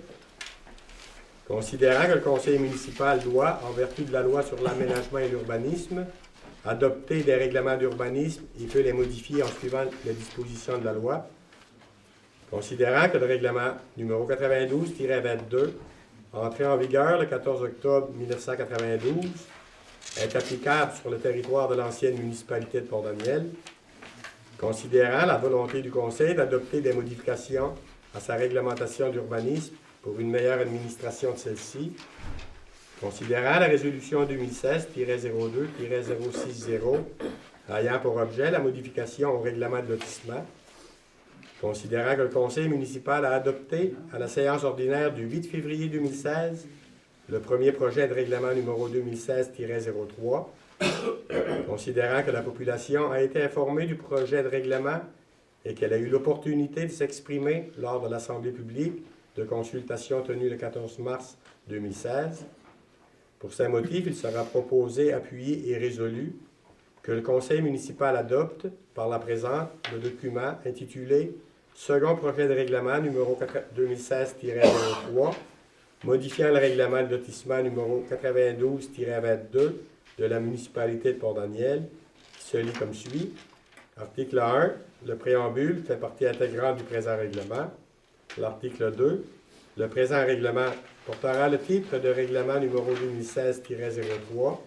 Considérant que le conseil municipal doit, en vertu de la loi sur l'aménagement et l'urbanisme, adopter des règlements d'urbanisme et peut les modifier en suivant les dispositions de la loi. Considérant que le règlement numéro 92-22, entré en vigueur le 14 octobre 1992, est applicable sur le territoire de l'ancienne municipalité de Port-Daniel. Considérant la volonté du Conseil d'adopter des modifications à sa réglementation d'urbanisme pour une meilleure administration de celle-ci, considérant la résolution 2016-02-060 ayant pour objet la modification au règlement de lotissement, considérant que le Conseil municipal a adopté à la séance ordinaire du 8 février 2016 le premier projet de règlement numéro 2016-03, considérant que la population a été informée du projet de règlement et qu'elle a eu l'opportunité de s'exprimer lors de l'Assemblée publique de consultation tenue le 14 mars 2016. Pour ces motifs, il sera proposé, appuyé et résolu que le Conseil municipal adopte par la présente le document intitulé « Second projet de règlement numéro 2016-03, modifiant le règlement de lotissement numéro 92-22 de la municipalité de Port-Daniel, qui se lit comme suit. Article 1. Le préambule fait partie intégrante du présent règlement. L'article 2. Le présent règlement portera le titre de règlement numéro 2016-03,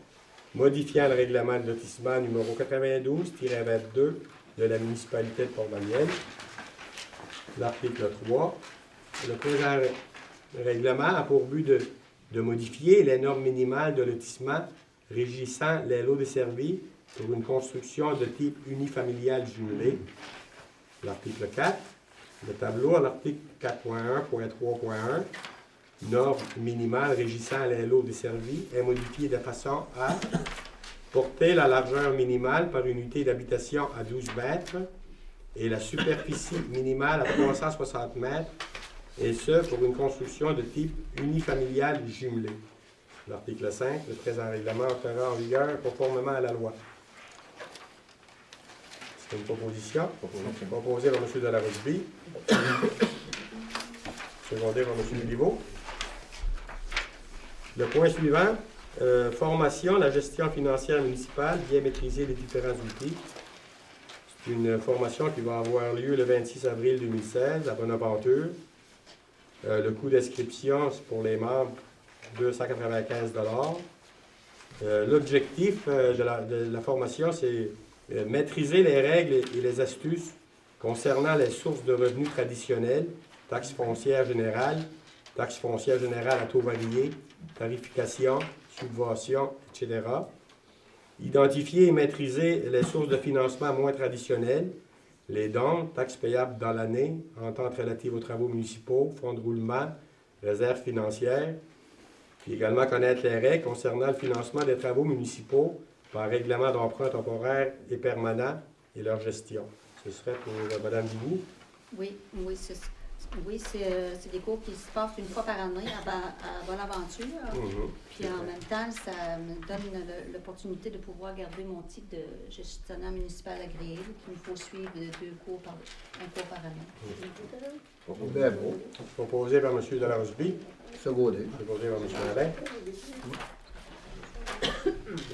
modifiant le règlement de lotissement numéro 92-22 de la municipalité de Port-Daniel. L'article 3. Le présent règlement a pour but de modifier les normes minimales de lotissement régissant les lots desservis pour une construction de type unifamilial jumelé. L'article 4. Le tableau à l'article 4.1.3.1, norme minimale régissant les lots desservis, est modifié de façon à porter la largeur minimale par unité d'habitation à 12 mètres et la superficie minimale à 360 mètres, et ce pour une construction de type unifamilial jumelé. L'article 5, le présent règlement entrera en vigueur conformément à la loi. C'est une proposition proposée par M. Delarosby, secondée par M. Libouvreau. Le point suivant, formation, la gestion financière municipale, bien maîtriser les différents outils. C'est une formation qui va avoir lieu le 26 avril 2016 à Bonaventure. Le coût d'inscription, c'est pour les membres, 295 $. L'objectif de la formation, c'est maîtriser les règles et les astuces concernant les sources de revenus traditionnelles, taxes foncières générales à taux varié, tarification, subventions, etc. Identifier et maîtriser les sources de financement moins traditionnelles, les dons, taxes payables dans l'année, ententes relatives aux travaux municipaux, fonds de roulement, réserves financières, puis également connaître les règles concernant le financement des travaux municipaux par règlement d'emprunt temporaire et permanent et leur gestion. Ce serait pour Mme Dibou. Oui, c'est des cours qui se passent une fois par année à Bonaventure. Puis en même temps, ça me donne l'opportunité de pouvoir garder mon titre de gestionnaire municipal agréé, qu'il me faut suivre un cours par année. Proposé par M. Delarosby. Secondé. Proposé par M. Alain.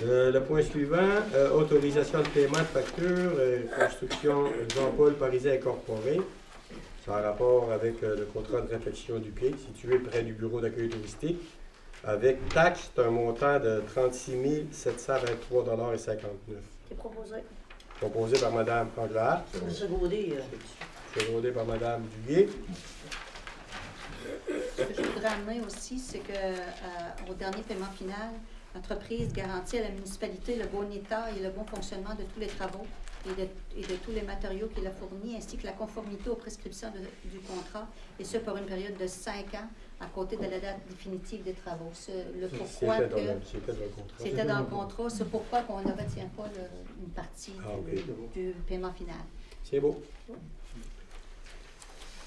Le point suivant, autorisation de paiement de facture, construction Jean-Paul Pariset Incorporé. C'est en rapport avec le contrat de réfection du quai situé près du bureau d'accueil touristique. Avec taxe, c'est un montant de 36 723,59 $. C'est proposé. Proposé par Mme Anglade. Secondé. Secondé par Mme Duguay. Ce que je voudrais amener aussi, c'est qu'au dernier paiement final, l'entreprise garantit à la municipalité le bon état et le bon fonctionnement de tous les travaux et de tous les matériaux qu'il a fournis, ainsi que la conformité aux prescriptions du contrat, et ce pour une période de 5 ans à côté de la date définitive des travaux. C'était dans le contrat, c'est pourquoi on ne retient pas une partie du paiement final. C'est beau.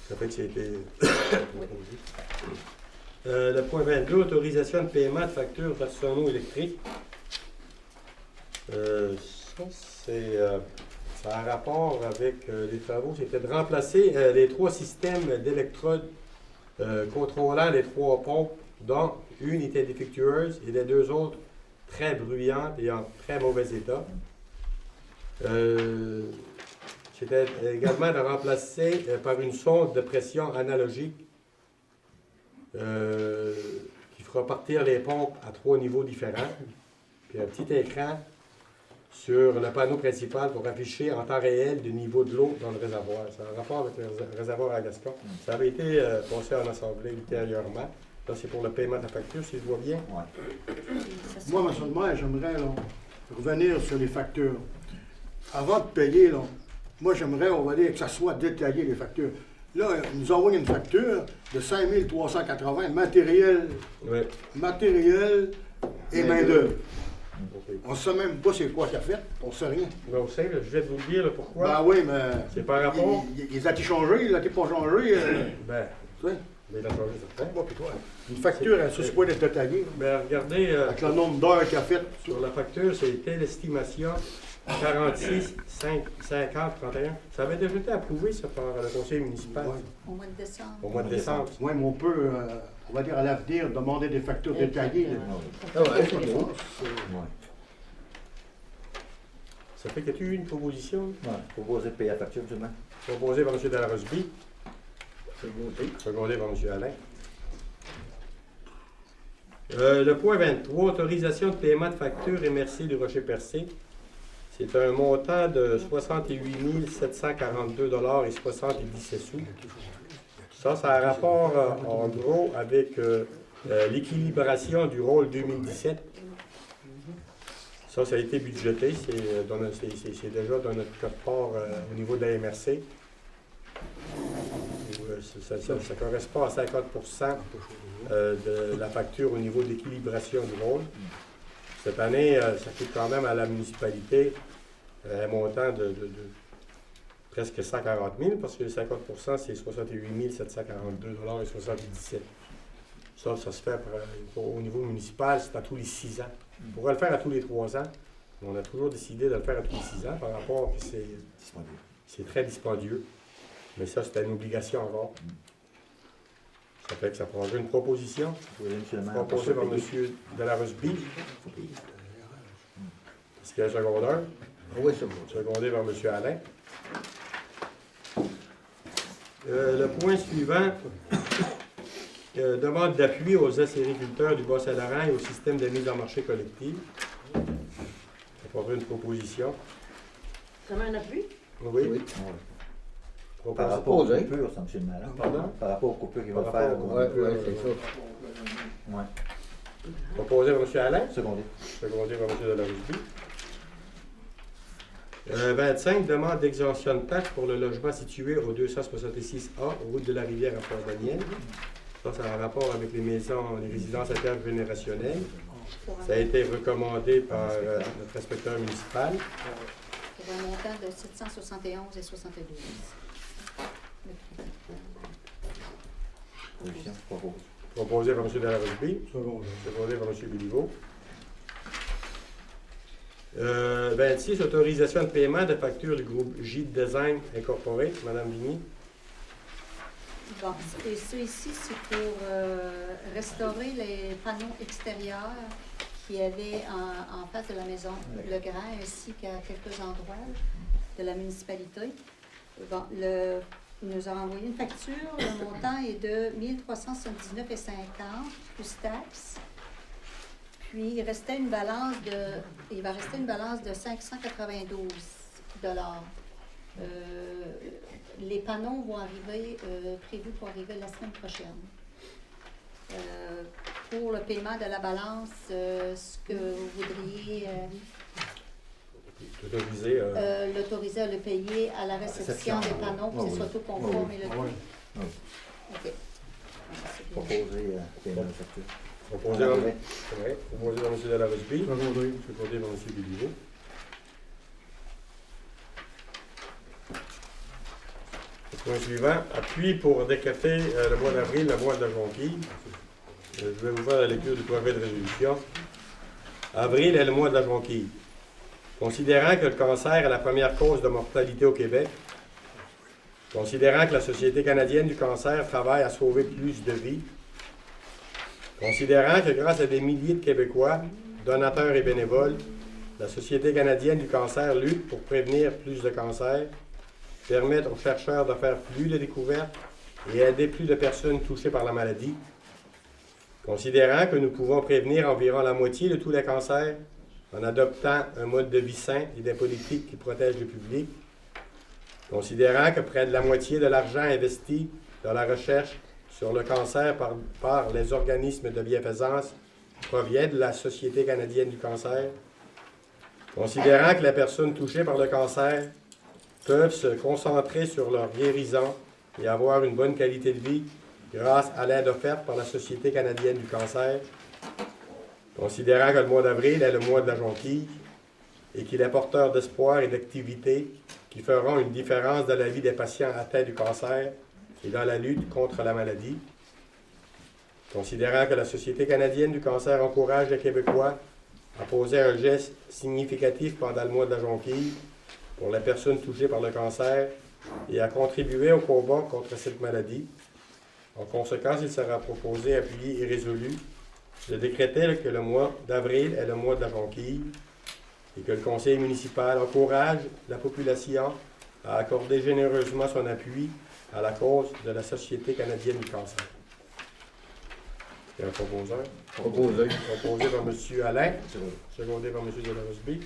Ça fait que c'était proposé. Le point 22, autorisation de paiement de factures personnaux électriques. Ça, c'est ça a un rapport avec les travaux. C'était de remplacer les 3 systèmes d'électrodes contrôlant les 3 pompes, dont une était défectueuse et les 2 autres très bruyantes et en très mauvais état. C'était également de remplacer par une sonde de pression analogique qui fera partir les pompes à 3 niveaux différents, puis un petit écran sur le panneau principal pour afficher en temps réel le niveau de l'eau dans le réservoir. C'est un rapport avec le réservoir à Gascon. Ça avait été passé en assemblée ultérieurement. Là, c'est pour le paiement de la facture, si je vois bien. Ouais. Moi, monsieur le maire, j'aimerais là, revenir sur les factures. Avant de payer, là, moi, j'aimerais, on va dire, que ça soit détaillé, les factures. Là, ils nous envoient une facture de 5 380, matériel, Oui. matériel et main-d'œuvre. Okay. On ne sait même pas c'est quoi qu'il a fait, on ne sait rien. Ben, vous savez, je vais vous le dire là, pourquoi. Ben oui, mais. C'est par rapport. Ils a-t-il changé, il a-t-il pas changé? Ben, Tu sais, mais il a changé ça. moi puis toi. Une facture, elle se supposée être détaillée. Ben, regardez, Avec le nombre d'heures qu'il a fait. sur la facture, c'était l'estimation 46, 5, 50, 31. Ça avait déjà été approuvé, ça, par le conseil municipal, Ouais. Au mois de décembre. au mois de décembre. Oui, mais on peut, on va dire à l'avenir, demander des factures détaillées. là. Ah ouais, c'est beau. C'est- Ouais. Ça fait qu'il y a eu une proposition Ouais. Proposer de payer la facture, justement. proposée par M. Delarosby, secondée par M. Alain. Le point 23, autorisation de paiement de facture MRC du Rocher-Percé. C'est un montant de 68 742 et 77 sous. Ça a un rapport, en gros, avec l'équilibration du rôle 2017. Ça a été budgété, c'est déjà dans notre code-part au niveau de la MRC. Ça correspond à 50% de la facture au niveau d'équilibration du rôle. Cette année, ça coûte quand même à la municipalité un montant de presque 140 000 parce que 50%, c'est 68 742 et 77. Ça se fait au niveau municipal, c'est à tous les 6 ans. On pourrait le faire à tous les 3 ans, mais on a toujours décidé de le faire à tous les 6 ans par rapport à que c'est très dispendieux. Mais ça, c'était une obligation encore. Ça fait que ça prendrait une proposition Oui, monsieur le maire. proposée par M. Delarosby. Est-ce qu'il y a un secondeur? Oui, c'est bon. Secondé par M. Alain. Le point suivant, demande d'appui aux acériculteurs du Bas-Saint-Laurent et au système de mise en marché collective. Ça prendrait une proposition. Comme un appui? Oui. Oui. Propos- Par rapport aux coupures, ça, monsieur le maire. Pardon? Par rapport aux coupures qu'il va Par faire. rapport Ouais, c'est ça. Ouais. Proposé par M. Alain. Secondé. Secondé par M. Delarosby. 25, demande d'exemption de taxe pour le logement situé au 266A, route de la Rivière à Port-Daniel. Ça a un rapport avec les maisons, les résidences intergénérationnelles. Ça a été recommandé par notre inspecteur municipal. Pour un montant de 771 et 72. Position. Propose. Proposé par M. Delarosby. Second. Secondé par M. Béliveau. 26, autorisation de paiement de facture du groupe J Design Incorporé. Madame Vigny. Bon, et ça ici, c'est pour restaurer les panneaux extérieurs qu'il y avait en face de la maison Legrand, ainsi qu'à quelques endroits de la municipalité. Bon, il nous a envoyé une facture. Le montant est de 1379,50 plus taxes. Puis il va rester une balance de 592 $. Les panneaux vont arriver, prévus pour arriver la semaine prochaine. Pour le paiement de la balance, ce que vous voudriez l'autoriser à le payer à la réception des panneaux, pour que ce soit tout conforme et le Ah oui. tout. OK. C'est bien. Proposer paiement de facture. Proposé par M. Delarosby. Secondé par M. Béliveau. Point suivant. Appui pour décréter le mois d'avril, le mois de jonquille. Je vais vous faire la lecture du projet de résolution. Avril est le mois de la jonquille. Considérant que le cancer est la première cause de mortalité au Québec, considérant que la Société canadienne du cancer travaille à sauver plus de vies, considérant que grâce à des milliers de Québécois, donateurs et bénévoles, la Société canadienne du cancer lutte pour prévenir plus de cancers, permettre aux chercheurs de faire plus de découvertes et aider plus de personnes touchées par la maladie, considérant que nous pouvons prévenir environ la moitié de tous les cancers en adoptant un mode de vie sain et des politiques qui protègent le public, considérant que près de la moitié de l'argent investi dans la recherche sur le cancer par les organismes de bienfaisance provient de la Société canadienne du cancer, considérant que les personnes touchées par le cancer peuvent se concentrer sur leur guérison et avoir une bonne qualité de vie grâce à l'aide offerte par la Société canadienne du cancer, considérant que le mois d'avril est le mois de la jonquille et qu'il est porteur d'espoir et d'activités qui feront une différence dans la vie des patients atteints du cancer et dans la lutte contre la maladie, considérant que la Société canadienne du cancer encourage les Québécois à poser un geste significatif pendant le mois de la jonquille pour les personnes touchées par le cancer et à contribuer au combat contre cette maladie. En conséquence, il sera proposé, appuyé et résolu de décréter que le mois d'avril est le mois de la jonquille et que le conseil municipal encourage la population à accorder généreusement son appui à la cause de la Société canadienne du cancer. Il y a un proposeur. Proposé par M. Alain, secondé par M. Delarosby.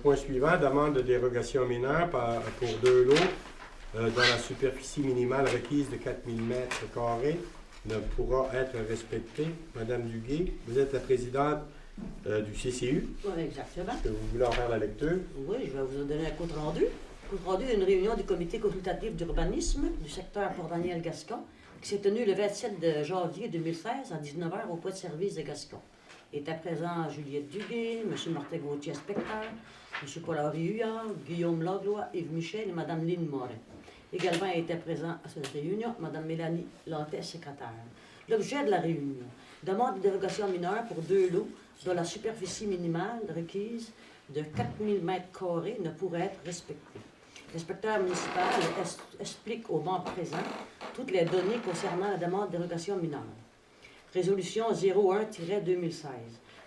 Point suivant, demande de dérogation mineure pour 2 lots dont la superficie minimale requise de 4000 m² ne pourra être respectée. Madame Duguay, vous êtes la présidente du CCU. Oui, exactement. Est-ce que vous voulez en faire la lecture? Oui, je vais vous donner un compte rendu. Compte rendu d'une réunion du comité consultatif d'urbanisme du secteur Port-Daniel-Gascon qui s'est tenue le 27 janvier 2016 à 19h au point de service de Gascon. Était présent Juliette Duguay, M. Martin Gauthier, inspecteur, M. Paul-Henri Huillard, Guillaume Langlois, Yves Michel et Mme Lynne Morin. Également était présent à cette réunion Mme Mélanie Lantet, secrétaire. L'objet de la réunion, demande de dérogation mineure pour 2 lots dont la superficie minimale requise de 4000 m² ne pourrait être respectée. L'inspecteur municipal explique aux membres présents toutes les données concernant la demande de dérogation mineure. Résolution 01-2016.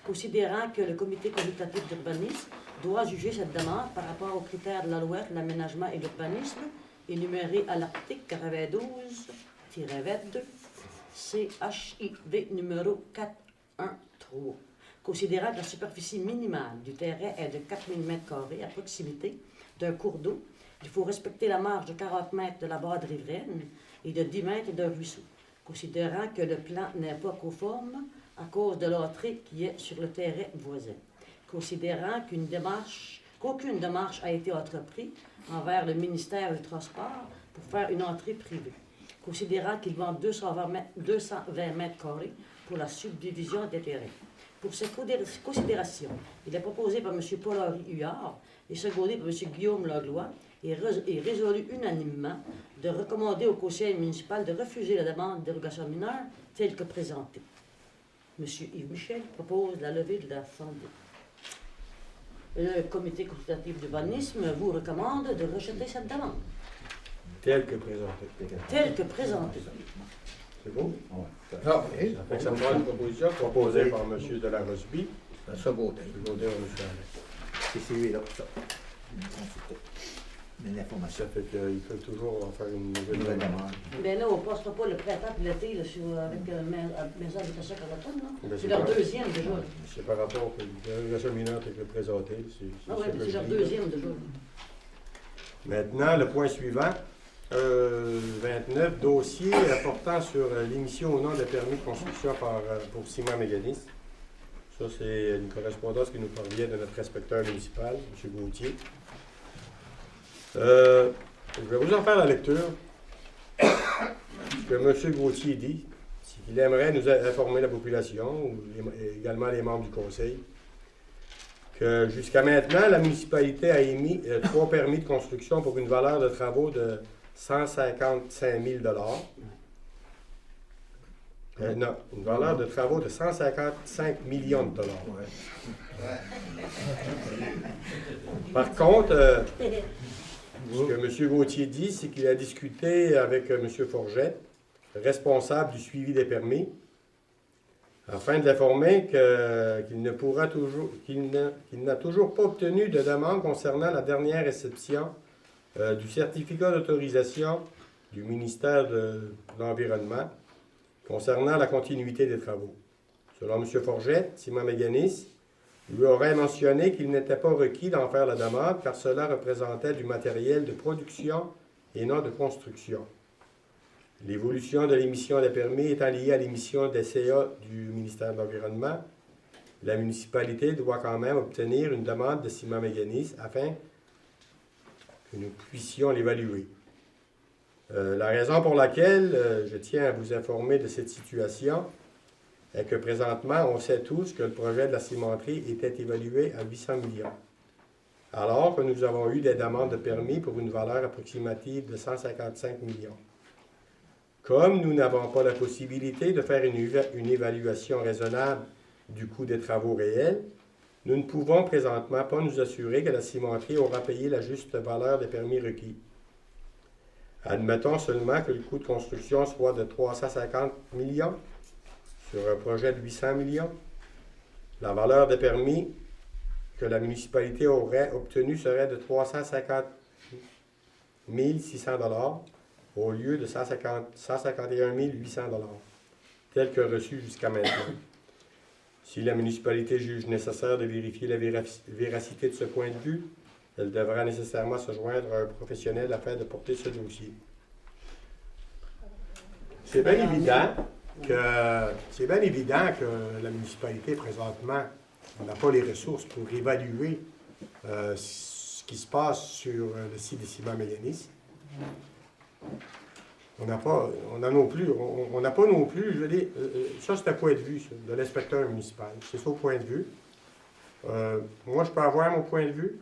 Considérant que le comité consultatif d'urbanisme doit juger cette demande par rapport aux critères de la loi de l'aménagement et de l'urbanisme énumérés à l'article 92-22 CHIV numéro 413. Considérant que la superficie minimale du terrain est de 4000 m² à proximité d'un cours d'eau, il faut respecter la marge de 40 mètres de la barre riveraine et de 10 mètres d'un ruisseau. Considérant que le plan n'est pas conforme à cause de l'entrée qui est sur le terrain voisin. Considérant qu'aucune démarche a été entreprise envers le ministère du Transport pour faire une entrée privée. Considérant qu'il vend 220 m² pour la subdivision des terrains. Pour ces considérations, il est proposé par M. Paul-Henri Huillard et secondé par M. Guillaume Langlois et résolu unanimement de recommander au conseil municipal de refuser la demande de dérogation mineure telle que présentée. M. Yves Michel propose la levée de l'Assemblée. Le comité consultatif d'urbanisme vous recommande de rejeter cette demande. Telle que présentée. Telle que présentée. C'est beau? Ah, oui. Ça fait que ça me prend une proposition proposée par M. Delarosby, Ça beauté. secondée par M. Alain. C'est celui-là, ça. L'information. Ça fait qu'il peut toujours en faire une nouvelle Nouvelle demande. demande. Bien là, on ne passera pas le printemps et l'été là, avec Maison d'habitation Carleton. Ben, C'est c'est leur pas- deuxième déjà. C'est par rapport à la dérogation mineure telle que présentée. Ah oui, ça que c'est je leur dis. deuxième déjà. Maintenant, le point suivant, 29, dossier portant sur l'émission au nom de permis de construction pour Simon Méganis. Ça, c'est une correspondance qui nous parvient de notre inspecteur municipal, M. Gauthier. Je vais vous en faire la lecture. Ce que M. Gauthier dit, c'est qu'il aimerait nous informer la population, ou également les membres du conseil, que jusqu'à maintenant, la municipalité a émis 3 permis de construction pour une valeur de travaux de 155 000 non, une valeur de travaux de 155 millions de dollars. Par contre, ce que M. Gauthier dit, c'est qu'il a discuté avec M. Forget, responsable du suivi des permis, afin de l'informer qu'il n'a toujours pas obtenu de demande concernant la dernière réception du certificat d'autorisation du ministère de l'Environnement concernant la continuité des travaux. Selon M. Forget, Simon Méganis lui aurait mentionné qu'il n'était pas requis d'en faire la demande car cela représentait du matériel de production et non de construction. L'évolution de l'émission des permis étant liée à l'émission des CA du ministère de l'Environnement, la municipalité doit quand même obtenir une demande de Simon Méganis afin que nous puissions l'évaluer. La raison pour laquelle je tiens à vous informer de cette situation est que présentement, on sait tous que le projet de la cimenterie était évalué à 800 millions, alors que nous avons eu des demandes de permis pour une valeur approximative de 155 millions. Comme nous n'avons pas la possibilité de faire une évaluation raisonnable du coût des travaux réels, nous ne pouvons présentement pas nous assurer que la cimenterie aura payé la juste valeur des permis requis. Admettons seulement que le coût de construction soit de 350 millions sur un projet de 800 millions. La valeur des permis que la municipalité aurait obtenu serait de 350 600 $ au lieu de 151 800 $, tel que reçu jusqu'à maintenant. Si la municipalité juge nécessaire de vérifier la véracité de ce point de vue, elle devra nécessairement se joindre à un professionnel afin de porter ce dossier. C'est bien évident que la municipalité, présentement, n'a pas les ressources pour évaluer ce qui se passe sur le site des ciments Méganis. On n'a pas non plus, je veux dire, ça c'est un point de vue ça, de l'inspecteur municipal. C'est son point de vue. Moi, je peux avoir mon point de vue.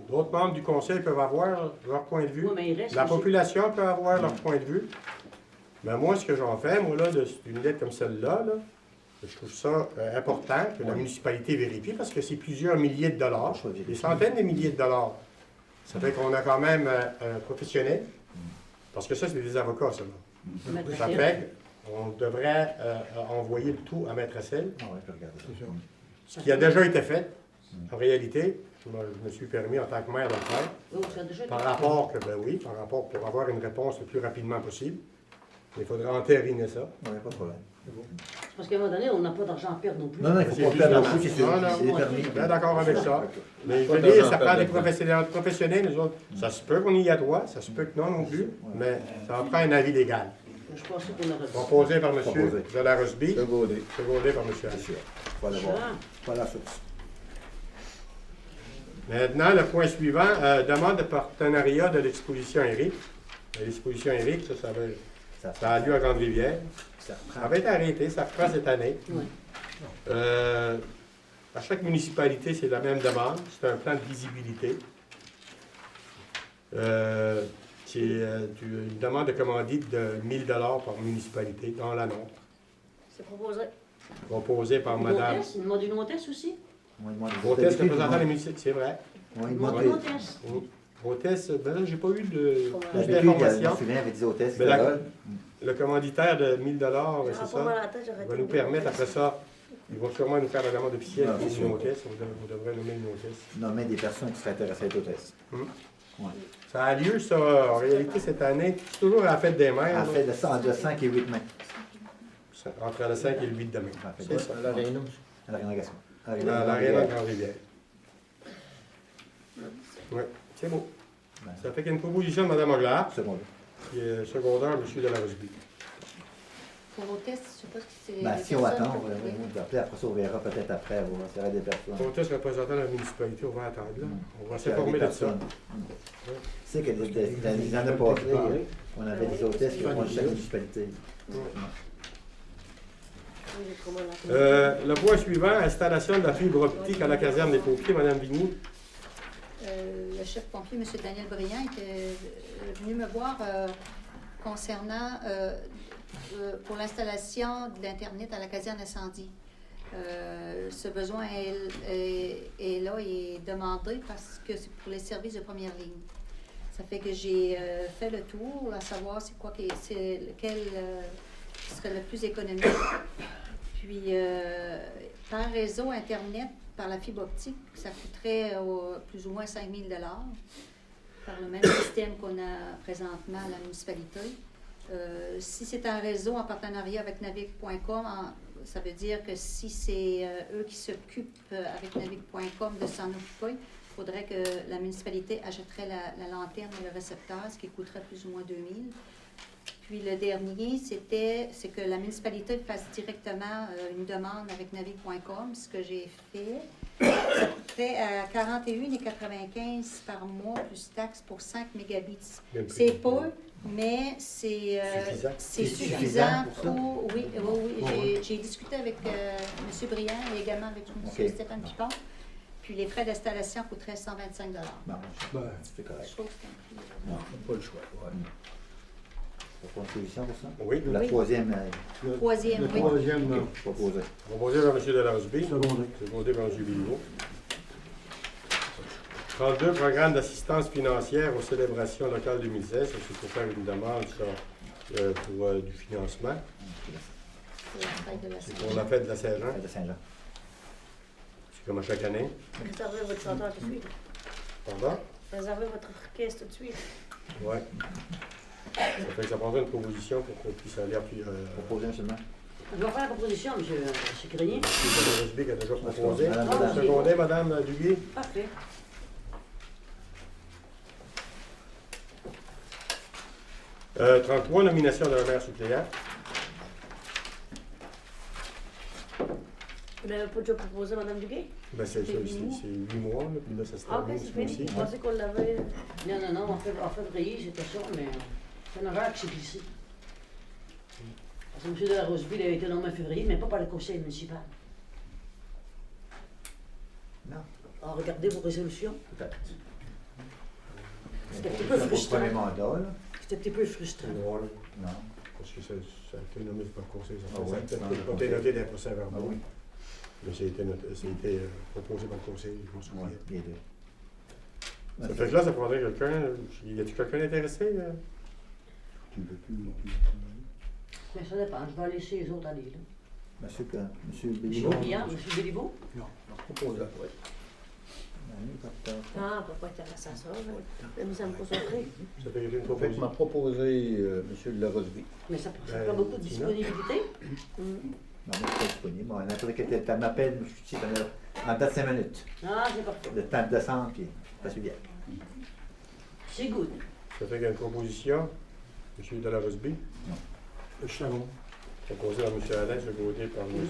D'autres membres du conseil peuvent avoir leur point de vue. Oui, la population peut avoir leur point de vue. Mais moi, ce que j'en fais, moi, là, d'une lettre comme celle-là, là, je trouve ça important que la municipalité vérifie parce que c'est plusieurs milliers de dollars, des centaines de milliers de dollars. Ça fait qu'on a quand même un professionnel, parce que ça, c'est des avocats, ça. Ça fait qu'on devrait envoyer le tout à Maître Assel. Ce qui a déjà été fait, en réalité. Je me suis permis en tant que maire de le faire. Par rapport pour avoir une réponse le plus rapidement possible. Il faudrait entériner ça. Oui, pas de problème. Parce qu'à un moment donné, on n'a pas d'argent à perdre non plus. Non, il ne faut pas perdre beaucoup, c'est sûr. C'est des permis. Bien d'accord avec ça. Mais je veux dire, ça prend des professionnels, nous autres. Ça se peut qu'on y a droit, ça se peut que non plus, mais ça en prend un avis légal. Je pense qu'on aurait... Proposé par M. Delarosby. Secondé par M. Assure. Voilà, voilà, source. Maintenant, le point suivant, demande de partenariat de l'exposition Éric. L'exposition Éric, ça a lieu à Grande-Rivière. Ça va être arrêté, ça reprend cette année. Oui. À chaque municipalité, c'est la même demande. C'est un plan de visibilité. C'est une demande de commandite de 1 000 $ par municipalité dans la nôtre. C'est proposé. Proposé par Mme... Une demande d'une hôtesse aussi? Hôtesse représentant les municipalités, c'est vrai. Une demande d'une hôtesse. Hôtesse, ben là, j'ai pas eu plus D'habitude, d'informations. je me avec des hôtesses. Le commanditaire de 1 000 $, c'est ça, va nous permettre, après ça, ils vont sûrement nous faire la demande officielle pour une hôtesse. Vous devrez nommer une hôtesse. Nommer des personnes qui seraient intéressées à être hôtesses. Ouais. Ça a lieu, ça, en réalité, cette année. C'est toujours à la fête des mères. À la fête de 5 et 8 mai. Entre le 5 et le 8 de mai. C'est ça. À l'Aréna Gascon. À l'Aréna de Grande-Rivière. Oui, c'est beau. Ça fait qu'il y a une proposition de Mme Oglar. Secondaire. Qui est secondaire, M. Delarosby. Pour vos tests, je ne sais pas si c'est... Si on attend, on va appeler. Après ça, on verra peut-être après. On va s'y des personnes. Hôtesse représentant la municipalité, on va attendre là. On va s'informer de ça. C'est que les années passées, on avait des hôtesses qui ont chaque municipalité. Oui, j'ai trop mal à la tête. Le point suivant, installation de la fibre optique à la caserne des pompiers, Mme Vigny. Le chef pompier, M. Daniel Briand, était venu me voir concernant pour l'installation de l'Internet à la caserne incendie. Ce besoin est là et est demandé parce que c'est pour les services de première ligne. Ça fait que j'ai fait le tour à savoir lequel serait le plus économique. Puis, par réseau Internet, par la fibre optique, ça coûterait plus ou moins 5 000 $ par le même système qu'on a présentement à la municipalité. Si c'est un réseau en partenariat avec Navic.com, ça veut dire que si c'est eux qui s'occupent avec Navic.com de s'en occuper, il faudrait que la municipalité achèterait la lanterne et le récepteur, ce qui coûterait plus ou moins 2 000 $. Puis le dernier, c'est que la municipalité fasse directement une demande avec Navic.com, ce que j'ai fait. Ça coûterait à 41,95 par mois plus taxes pour 5 mégabits. C'est peu, mais c'est suffisant pour... Oui, j'ai discuté avec M. Briand et également avec M. Stéphane Picard. Puis les frais d'installation coûteraient 125 $. Bon, c'est correct. Je trouve que c'est un prix, Non, pas le choix. Ouais. Pour une solution pour ça? Oui. La Oui. troisième, troisième, Le oui. troisième, proposé. Proposé par M. Delarosby. secondé. Secondé par M. Béliveau. 32, programme d'assistance financière aux célébrations locales 2016. Ça, c'est pour faire une demande pour du financement. C'est la fête de la C'est Saint-Jean. pour la fête de la Saint-Jean. De Saint-Jean. C'est comme à chaque année. Réservez votre chanteur tout de suite. Pardon? Réservez votre orchestre tout de suite. Oui. Ça fait que ça prendrait une proposition pour qu'on puisse aller appuyer. Proposé seulement. Je vais faire la proposition, M. Grenier. M. Delarosby qui a déjà proposé. Madame Secondé, Mme Duguay. Parfait. Euh, 33, nomination d'un maire suppléant. Vous n'avez pas déjà proposé, Mme Duguay? Ben, c'est 8 mois, là, puis là, ça se Ah, ok, termine c'est ce fini. mois-ci. Je pensais qu'on l'avait. Non, en février, c'était ça, mais c'est un horaire qui s'est glissé. Parce que M. Delarosby, il a été nommé en février, mais pas par le conseil municipal. Non, Alors, regardez vos résolutions. peut-être. C'était un petit C'est peu pour le frustrant. premier mandat, là. C'était un petit peu frustrant. Ouais, Non. parce que ça a été nommé par le conseil. Ah oui, Ça a peut-être dans pas le été conseil. noté dans les procès Ah verbaux. oui. Mais ça a été proposé par le conseil, je me souviens. Oui, les deux. Ça fait que là, ça prendrait quelqu'un. Y a-t-il quelqu'un intéressé? Tu ne veux plus non plus. Mais ça dépend, je vais laisser les autres aller. Là. Monsieur M. Béliveau. Billard, M. Béliveau? Non. Proposé, oui. Ah, on ne peut pas intéresser à ça. La mise en concentrer. Ça fait une En fait, proposition. m'a proposé M. Delarosby. Mais ça prend beaucoup de disponibilité. Mm. Non, moi, je suis pas disponible. Bon, n'importe quel temps m'appelle, je suis ici en date de 5 minutes. Ah, c'est parfait. Le temps de descendre, puis ça suit bien. C'est good. Ça fait qu'il y a une proposition. M. Delarosby, Le Charon. proposé par M. Alain, secondé par M.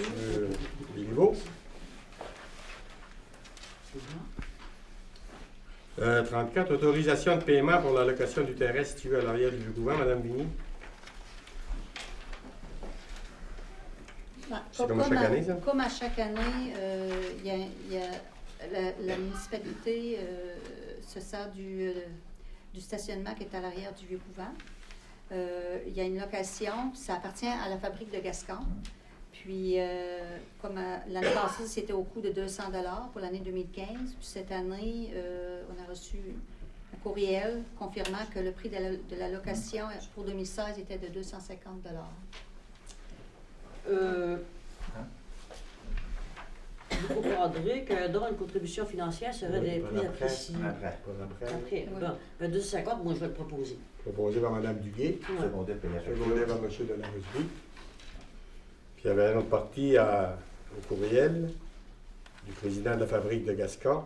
Béliveau. 34, autorisation de paiement pour la location du terrain situé à l'arrière du couvent, Mme Vigny. C'est comme à chaque année, ça? Comme à chaque année, la municipalité se sert du stationnement qui est à l'arrière du Vieux-Couvent. Il y a une location, ça appartient à la fabrique de Gascon. Puis, comme l'année passée, c'était au coût de 200 $ pour l'année 2015. Puis cette année, on a reçu un courriel confirmant que le prix de la location pour 2016 était de 250 $. Vous comprendrez que dans une contribution financière serait des pour prix après. appréciés. Après. Pour après. Après, Oui. bon, ben 250, moi je vais le proposer. Proposé par Mme Duguay. Ouais. Secondé, puis Secondé par M. Delarosby. Puis il y avait une autre partie au courriel du président de la fabrique de Gascon.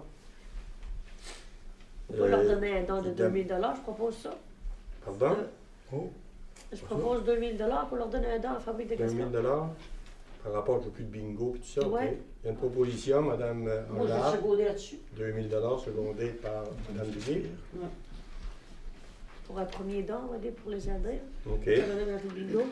On peut leur donner un don de 2 000 $, je propose ça. Pardon? Oh, Je propose 2 000 $, pour leur donner un don à la fabrique de 2 000 Gaston. par rapport au plus de bingo et tout ça. Ouais. ok. Il y a une proposition, Mme Moi je vais Anglade, seconder là-dessus. 2 000 secondé par Mme Duguay. Pour un premier don, on va dire, pour les aider. OK. Ça va donner un peu de bingo.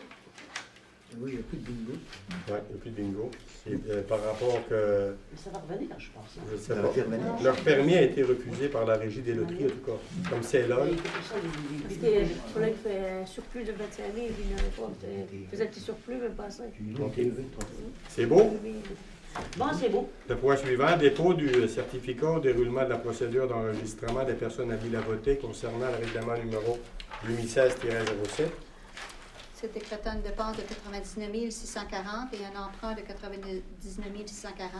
Oui, il n'y a plus de bingo. Oui, il n'y a plus de bingo. Et, par rapport que... Ça va revenir, je pense. Hein. Je sais Ça va pas. revenir. Leur permis a été refusé par la Régie des loteries, en tout cas. Comme c'est là. Et pour ça, Parce qu'il fallait qu'il fait un surplus de 21 000, il n'avait pas. Il faisait un petit surplus, même pas ça. OK. C'est beau? Bon, c'est beau. Le point suivant, dépôt du certificat au déroulement de la procédure d'enregistrement des personnes habiles à voter concernant le règlement numéro 2016-07. C'est décrétant une dépense de 99 640 et un emprunt de 99 640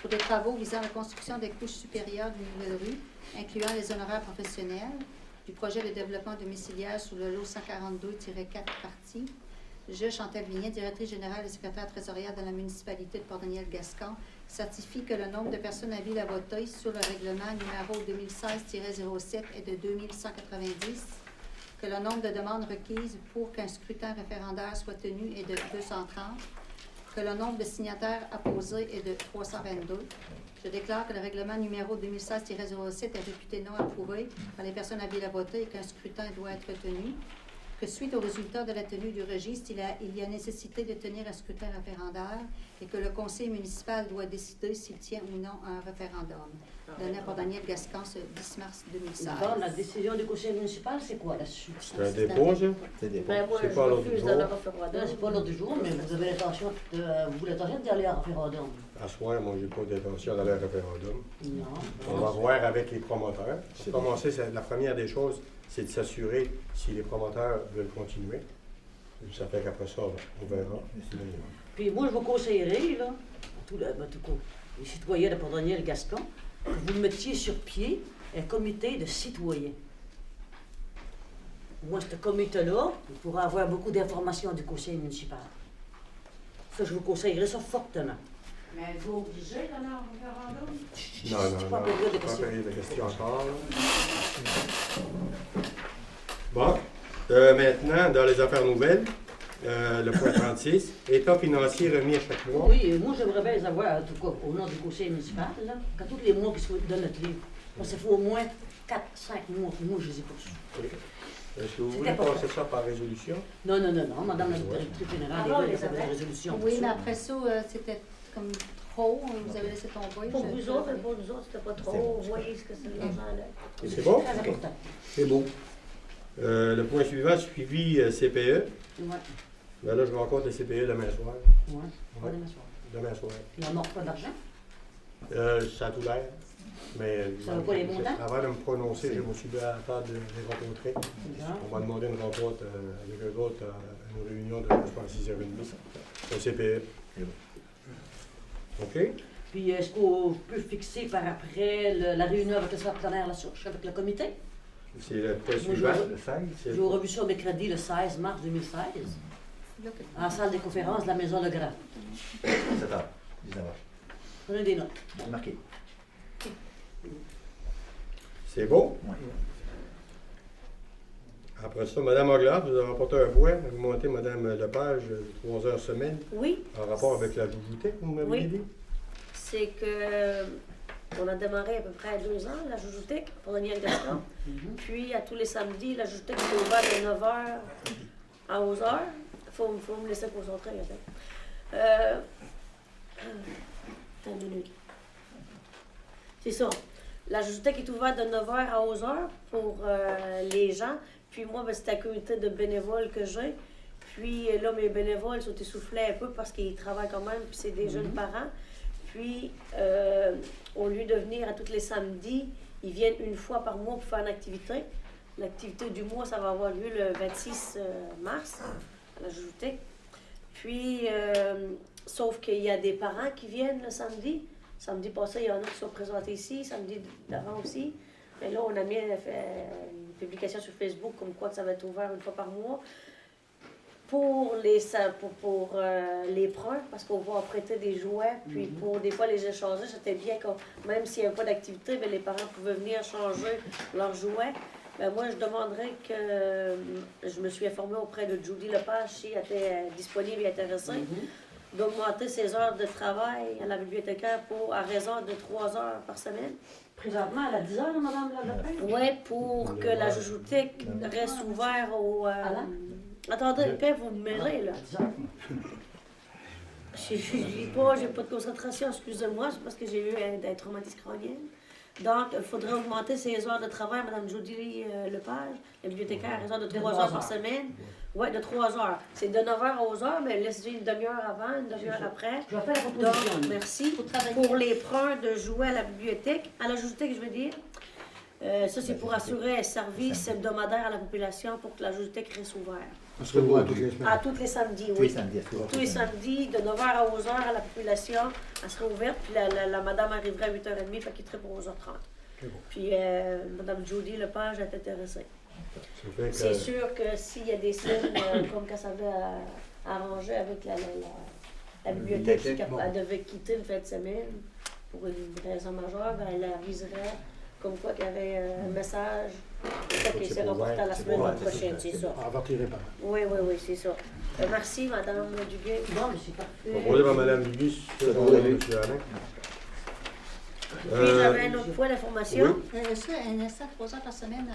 pour des travaux visant la construction des couches supérieures d'une nouvelle rue, incluant les honoraires professionnels, du projet de développement domiciliaire sous le lot 142-4 parties. Je, Chantal Vignet, directrice générale et secrétaire trésorière de la municipalité de Port-Daniel-Gascon, certifie que le nombre de personnes habiles à voter sur le règlement numéro 2016-07 est de 2190, que le nombre de demandes requises pour qu'un scrutin référendaire soit tenu est de 230, que le nombre de signataires apposés est de 322. Je déclare que le règlement numéro 2016-07 est réputé non approuvé par les personnes habiles à voter et qu'un scrutin doit être tenu, que suite au résultat de la tenue du registre, il y a nécessité de tenir un scrutin référendaire et que le conseil municipal doit décider s'il tient ou non un référendum. Donné à Port-Daniel-Gascon ce 10 mars 2016. D'abord, la décision du conseil municipal, c'est quoi là-dessus? C'est un dépôt, ça? C'est des Ben, moi, C'est je pas l'ordre du refuse jour. d'en Là, référendum. c'est pas l'ordre du jour, mais vous avez l'intention d'aller à référendum. À soir, moi, j'ai pas d'intention d'aller à référendum. Non. On va voir avec les promoteurs. Pour commencer, la première des choses, c'est de s'assurer si les promoteurs veulent continuer. Ça fait qu'après ça, on verra. Puis moi, je vous conseillerais, là, les citoyens de Port-Daniel-Gascon, que vous mettiez sur pied un comité de citoyens. Moi, ce comité-là, il pourra avoir beaucoup d'informations du conseil municipal. Ça, je vous conseillerais ça fortement. Mais êtes-vous obligé d'aller en référendum? Non, C'est non, pas non. période de Pas questions. période de questions encore. Bon. Maintenant, dans les affaires nouvelles, le point 36, état financier remis à chaque mois. Oui, moi, j'aimerais bien les avoir, en tout cas, au nom du conseil municipal, là, quand tous les mois qu'ils se donnent notre livre. Parce qu'il faut au moins 4-5 mois. Moi, je les ai pas reçus. Oui. Est-ce que vous C'est voulez important. passer ça par résolution? Non, madame la directrice générale, Alors, il les y a des affaires. résolutions. Oui, mais après ça, c'était comme trop. Vous avez laissé tomber. Pour vous autres, c'était pas trop. Vous voyez ce que c'est l'argent-là. Et c'est bon? Très important. C'est bon. Le point suivant, suivi CPE. Ouais, Ben là, je rencontre le CPE demain soir. ouais. Ouais. Demain soir. Demain soir. Puis on n'aura pas d'argent. Ça a tout l'air. Mais Ça va pas les montants? avant de me prononcer, je me suis dit à la table de les rencontrer. On m'a demandé une rencontre avec eux autres à une réunion de, je pense, 6h30 au CPE. OK? Puis est-ce qu'on peut fixer par après la réunion avec le partenaire la souche, avec le comité? C'est le point Moi, suivant. Le 16. C'est- J'ai revu ça mercredi le 16 mars 2016, en la salle des conférences de la Maison Legrand. 7h, 19h. Prenez des notes. C'est marqué. C'est beau. Ouais. Après ça, Mme Oglar vous a rapporté un point, augmenté Mme Lepage 3 heures semaine Oui, en rapport avec la joujouté, vous m'avez Oui. dit? c'est que on a démarré à peu près 2 ans, la joujoutique, pour Daniel Gascon. Puis, à tous les samedis, la joujoutique est ouverte de 9h à 11h. Il faut me laisser concentrer. Attends une minute. C'est ça. La joujoutique est ouverte de 9h à 11h pour les gens. Puis moi, ben, c'est un comité de bénévoles que j'ai. Puis là, mes bénévoles sont essoufflés un peu parce qu'ils travaillent quand même, puis c'est des jeunes parents. Puis, au lieu de venir à tous les samedis, ils viennent une fois par mois pour faire une activité. L'activité du mois, ça va avoir lieu le 26 mars, à la joujoutique. Puis, sauf qu'il y a des parents qui viennent le samedi. Samedi passé, il y en a qui sont présentés ici, samedi d'avant aussi. Mais là, on a mis une publication sur Facebook comme quoi que ça va être ouvert une fois par mois. Pour les prêts, parce qu'on va en prêter des jouets, puis pour des fois les échanger, c'était bien que même s'il n'y avait pas d'activité, mais les parents pouvaient venir changer leurs jouets. Ben moi, je demanderais que je me suis informée auprès de Judy Lepage si elle était disponible et intéressée, d'augmenter ses heures de travail à la bibliothécaire à raison de 3 heures par semaine. Présentement, à la 10 heures, Mme Lepage? Oui, pour que la joujoutique reste ouverte Attendez, quand vous me mêlez, là. Je lis pas, j'ai pas de concentration, excusez-moi, c'est parce que j'ai eu un traumatisme crânien. Donc, il faudrait augmenter ses heures de travail, Mme Judy Lepage, la bibliothécaire, à raison de 3 heures par semaine. Oui, de 3 heures. C'est de 9 heures à 11 heures, mais laissez une demi-heure avant, une demi-heure après. Je vais faire la proposition. Donc, merci. Faut travailler. Pour les prêts de jouets à la bibliothèque, à la bibliothèque, je veux dire. Ça, c'est pour assurer un service hebdomadaire à la population pour que la bibliothèque reste ouverte. On se revoit toutes les semaines. À tous les samedis, Tous les oui. samedis, à ce soir. Tous les samedis, de 9h à 11h, à la population, elle serait ouverte, puis la madame arriverait à 8h30, puis elle quitterait pour 11h30. C'est bon. Puis Mme Judy Lepage est intéressée. Ça fait que- C'est sûr que s'il y a des scènes, comme quand ça avait arrangé avec la bibliothèque, bibliothèque, elle devait quitter le fin de semaine pour une raison majeure, ben, elle aviserait comme quoi qu'il y avait un message qui s'est reporté à la semaine prochaine, c'est ça. Avertirez pas. Oui, c'est ça. Merci, Mme Duguay. Bon, mais c'est parfait. Proposé par Mme Duguay, c'est proposé par M. Alain. Puis j'avais un autre point d'information. Ça, un instant 3 heures par semaine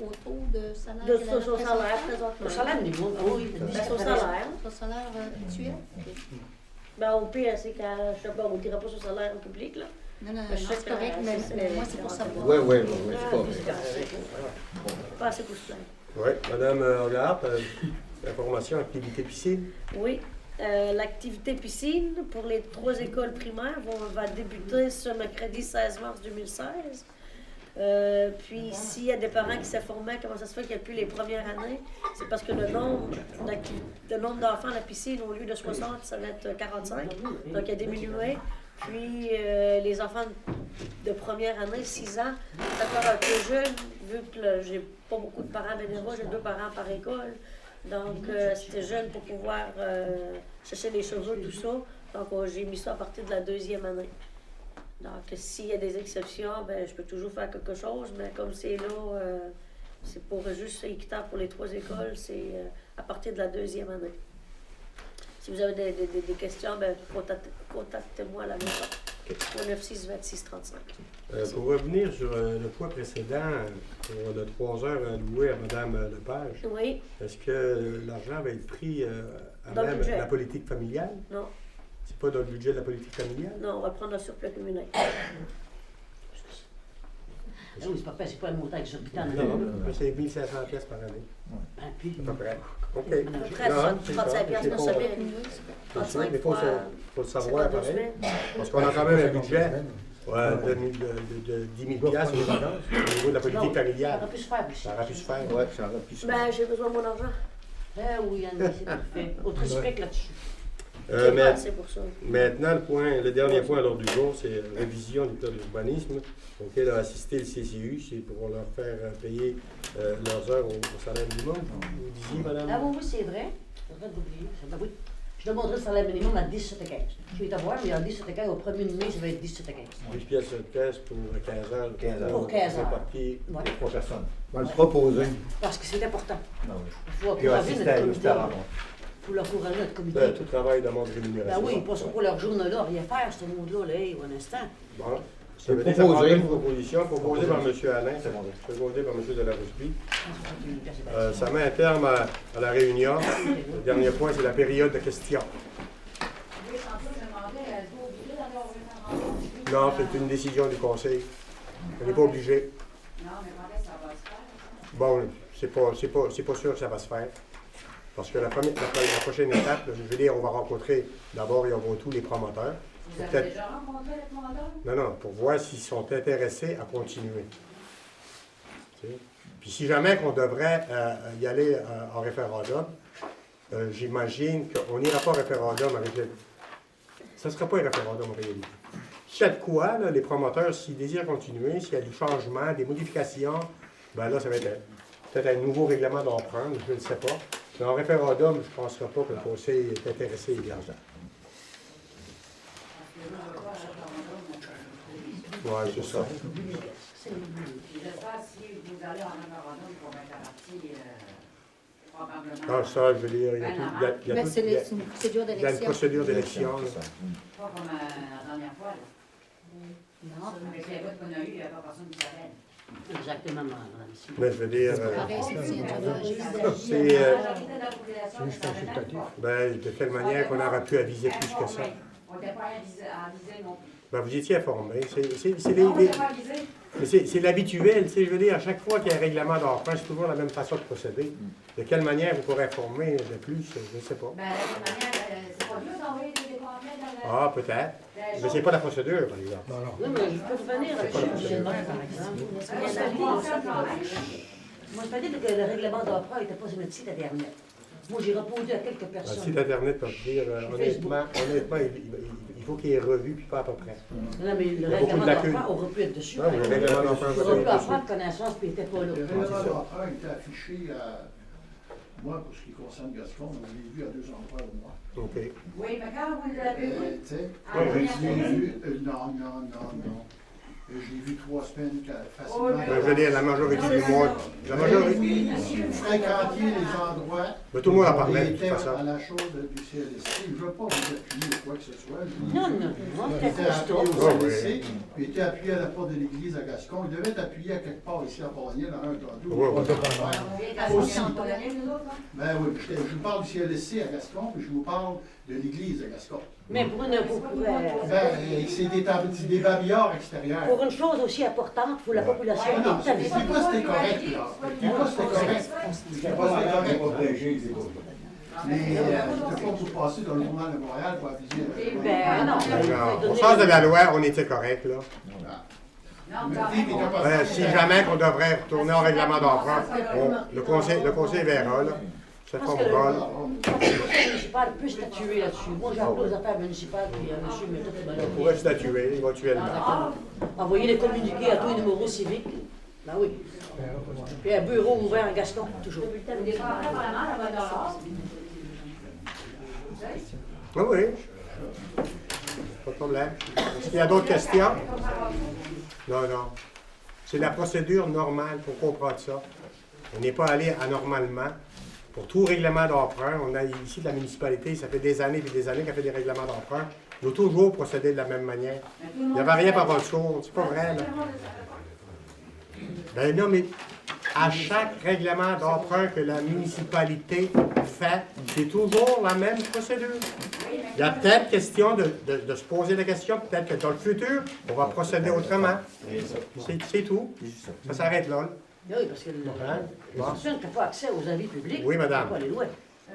au taux de salaire. De qu'elle a son salaire, présentement. présentement. Au salaire minimum, oui. Ben, son salaire. Son salaire actuel. Ok. Ben, au pire, c'est qu'à, je sais pas, on ne dira pas son salaire au public, là. Non, non, Ben, je sais c'est correct, que mais c'est- moi, c'est pour savoir. Oui, c'est pas vrai. Pas assez pour se plaindre. Oui, Mme Hogarth, information, activité piscine. Oui. L'activité piscine pour les 3 écoles primaires va débuter ce mercredi 16 mars 2016. Puis, s'il y a des parents qui s'informaient comment ça se fait qu'il n'y a plus les premières années, c'est parce que le nombre d'enfants à la piscine, au lieu de 60, ça va être 45. Donc, il y a diminué. Puis, les enfants de première année, 6 ans, c'est encore un peu jeune, vu que j'ai pas beaucoup de parents bénévoles, j'ai 2 parents par école. Donc, c'était jeune pour pouvoir chercher les cheveux, tout ça. Donc, j'ai mis ça à partir de la 2e année. Donc, s'il y a des exceptions, ben, je peux toujours faire quelque chose, mais comme c'est là, c'est pour juste équitable pour les 3 écoles, c'est à partir de la 2e année. Si vous avez des questions, ben, contactez-moi à la maison. Au 96 26 35. Pour revenir sur le point précédent, pour le 3 heures alloué à Mme Lepage, Oui, est-ce que l'argent va être pris à Dans le même budget. la politique familiale? non, C'est pas dans le budget de la politique familiale? non, on va prendre un surplus communal. Ah oui, c'est pas un montant exorbitant. Non, c'est 1 500 pièces par année, Ah, puis, à peu près. OK. Après, Non, c'est 35 pas- piastres c'est par pas- semaine. c'est 35 mais il faut, fois, faut le c'est savoir pas 2 pareil. semaines. Parce qu'on a quand même un budget de 10 000 piastres au niveau de la politique ça familiale. aurait pu se faire aussi. Ça aurait pu se faire. Oui, ça aurait pu se faire. Ben, j'ai besoin de mon argent. Ben oui, Yann, c'est parfait. Autre spec là-dessus. J'ai Mais pas assez pour ça. maintenant, le dernier point à l'ordre du jour, c'est révision du plan d'urbanisme auquel a assisté le CCU. C'est pour leur faire payer leurs heures au salaire minimum. Vous disiez, madame? Ah oui, c'est vrai. C'est vrai d'oublier. Ben oui. Je demanderai le salaire minimum à 17 et 15. Je vais t'avoir, mais en 17 et 15, au 1er de mai, ça va être 17 et 15. 10 pièces de caisse pour 15 heures. 15 heures. Pour 15 heures. Réparties Ouais. les 3 personnes. On va le proposer. Parce que c'est important. Ah oui. Il faut Puis encourager assister notre à comité. la rencontre. Il faut encourager notre comité. Tout travail demande rémunération. Ben oui, ils ne passeront pas leur journée là, rien faire, ce monde-là, là, hey, un instant. Bon. C'est Ça veut dire que proposé. ça prendrait une proposition proposée par M. Alain, C'est bon. secondée par M. Delarosby. Ça met un terme à la réunion. Le dernier point, c'est la période de questions. Oui, tantôt, je me demandais, êtes-vous obligé d'avoir une rencontre? Non, c'est une décision du conseil. On n'est pas obligé. Non, mais quand est-ce que ça va se faire? Bon, c'est pas sûr que ça va se faire. Parce que la prochaine étape, je veux dire, on va rencontrer d'abord et avant tout les promoteurs. Vous avez Peut-être- déjà rencontré le commandant? Non, pour voir s'ils sont intéressés à continuer. Tu sais? Puis si jamais qu'on devrait y aller en référendum, j'imagine qu'on n'ira pas en référendum avec le... Ça ne sera pas un référendum en réalité. S'il y a de quoi, là, les promoteurs, s'ils désirent continuer, s'il y a des changements, des modifications, ben là, ça va être peut-être un nouveau règlement d'en prendre, je ne sais pas. Mais en référendum, je ne penserai pas que le Conseil est intéressé également. Oui, c'est ça. Puis j'espère si vous allez en référendum pour mettre la partie, probablement. Ah, ça, je veux dire, il y a tout- il y a- il y a Mais tout- c'est il y a- c'est une procédure il y a une d'élection. procédure d'élection. là. Pas comme la dernière fois, là. Non. Avec les votes qu'on a eus, il n'y a pas personne qui s'appelle. Exactement, madame. Mais je veux dire, Pareil, c'est c'est, juste consultatif. ben, de quelle manière qu'on aurait pu aviser plus que ça? On n'était pas avisé non plus. Ben, vous étiez informé. On n'était pas avisé. Mais c'est l'habituel, tu sais, je veux dire, à chaque fois qu'il y a un règlement d'emprunt, c'est toujours la même façon de procéder. De quelle manière vous pourrez informer de plus, je ne sais pas. Ben, de toute manière, c'est pas mieux d'envoyer des pamphlets dans Ah, peut-être. Mais c'est pas la procédure, par exemple. Non, non. Oui, mais je peux revenir là-dessus, M. le maire, par exemple. Moi, je peux dire que le règlement d'emprunt n'était pas sur notre site Internet. Moi, j'ai répondu à quelques Le personnes. site Internet, peut dire, honnêtement, il faut qu'il ait revu, puis pas à peu près. Non, mais Il y le a beaucoup règlement de lacunes. d'emprunt aurait pu être dessus. Ah, oui, le règlement d'emprunt Il aurait aurait pu pu être en dessus. prendre connaissance, puis il n'était pas là. Le règlement d'emprunt était affiché à moi, pour ce qui concerne Gascon, je l'ai vu à 2 endroits au moins. OK. Oui, mais quand vous l'avez vu, Tu sais, Ah, je oui, l'ai oui. vu, non. Je l'ai vu 3 semaines facilement. Oh, Ben, je veux dire, la majorité du monde, la majorité, Si vous fréquentiez les endroits, ben, tout le monde en parlait, de il toute était façon. à la chose du CLSC. Je ne veux pas vous appuyer ou quoi que ce soit. Non, non, non, Il c'était était appuyé costaud. au Oh, oui. CLSC, puis il était appuyé à la porte de l'église à Gascon. Il devait être appuyé à quelque part ici à Port-Daniel, dans un tantôt. Oui, oui. on est à Aussi. en Pologne, nous autres, hein? Ben oui, je vous parle du CLSC à Gascon, puis je vous parle de l'église à Gascon. Mais pour C'est des babillards extérieurs. pour une chose aussi importante pour la population Ah non, est je dis pas que c'était correct, là. Je dis pas que c'était correct. Je dis pas que c'était correct. Mais je ne peux pas vous passer dans le journal de Montréal pour aviser. Ben non. Non, au sens de la loi, on était correct, là. Non, quand même, Ben, si jamais qu'on devrait retourner au règlement d'emprunt, le conseil verra, là. C'est Parce pas que le mon rôle. conseil municipal peut statuer là-dessus. Moi, j'ai appelé aux affaires municipales, puis monsieur Méthode On pourrait statuer éventuellement. envoyer des communiqués à tous les numéros civiques. Ben oui. Puis un bureau ouvert en Gaston, toujours. vous défendez vraiment la bonne ordre. Oui, oui. Pas de problème. Est-ce qu'il y a d'autres questions? Non, non. C'est la procédure normale pour comprendre ça. On n'est pas allé anormalement. Pour tout règlement d'emprunt, on a ici de la municipalité, ça fait des années et des années qu'elle fait des règlements d'emprunt. Ils ont toujours procédé de la même manière. Il n'y avait rien par votre sourd. C'est pas vrai, là. Ben non, mais à chaque règlement d'emprunt que la municipalité fait, c'est toujours la même procédure. Il y a peut-être question de se poser la question, peut-être que dans le futur, on va procéder autrement. C'est tout. Ça s'arrête là. Oui, parce que les personnes qui n'ont pas accès aux avis publics, Oui, madame. pas aller loin.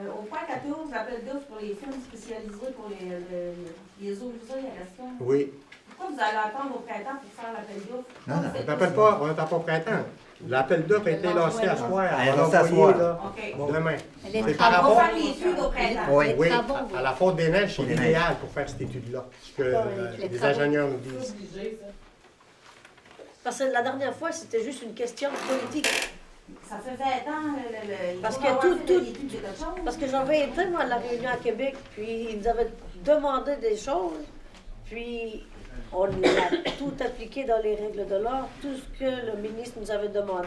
Au point 14, l'appel d'offres pour les firmes spécialisées pour les eaux usées à Gaston. Oui. Pourquoi vous allez attendre au printemps pour faire l'appel d'offres? Non, non. On n'appelle pas, on n'attend pas au printemps. L'appel d'offres a été lancé à soir. Ah, On va lancé à l'envoyer, soir. là, OK. demain. Les C'est par On rapport va faire l'étude au printemps. Oui. oui, travaux, à la faute des neiges, c'est Des idéal pour faire cette étude-là. Ce que les les travaux. ingénieurs nous disent. Parce que la dernière fois, c'était juste une question politique. Ça fait 20 ans, Parce il que va tout- avoir fait tout- l'étude de quelque chose. Parce que j'avais été, moi, à la réunion à Québec, puis ils nous avaient demandé des choses, puis on a tout appliqué dans les règles de l'art. Tout ce que le ministre nous avait demandé,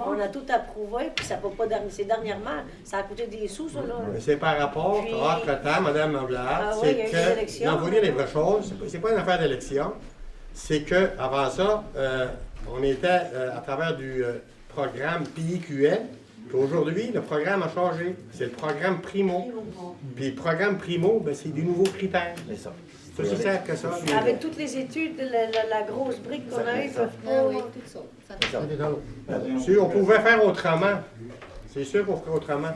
on a tout approuvé, puis ça peut pas c'est dernièrement, ça a coûté des sous, ça, là. Mais c'est par rapport, Puis- entre-temps, Mme Anglade, Ah oui, il y a eu c'est des élections. que, non, vous dire les vraies choses, c'est pas une affaire d'élection, c'est que avant ça, on était à travers du programme PIQL, puis aujourd'hui, le programme a changé. C'est le programme Primo. Puis le programme Primo, ben, c'est des nouveaux critères. C'est ça. C'est aussi simple que ça. Puis, Avec toutes les études, la grosse brique qu'on a eue, peuvent Ah pas... oui, tout ça. Ça C'est ça. si on pouvait faire autrement, c'est sûr qu'on ferait autrement.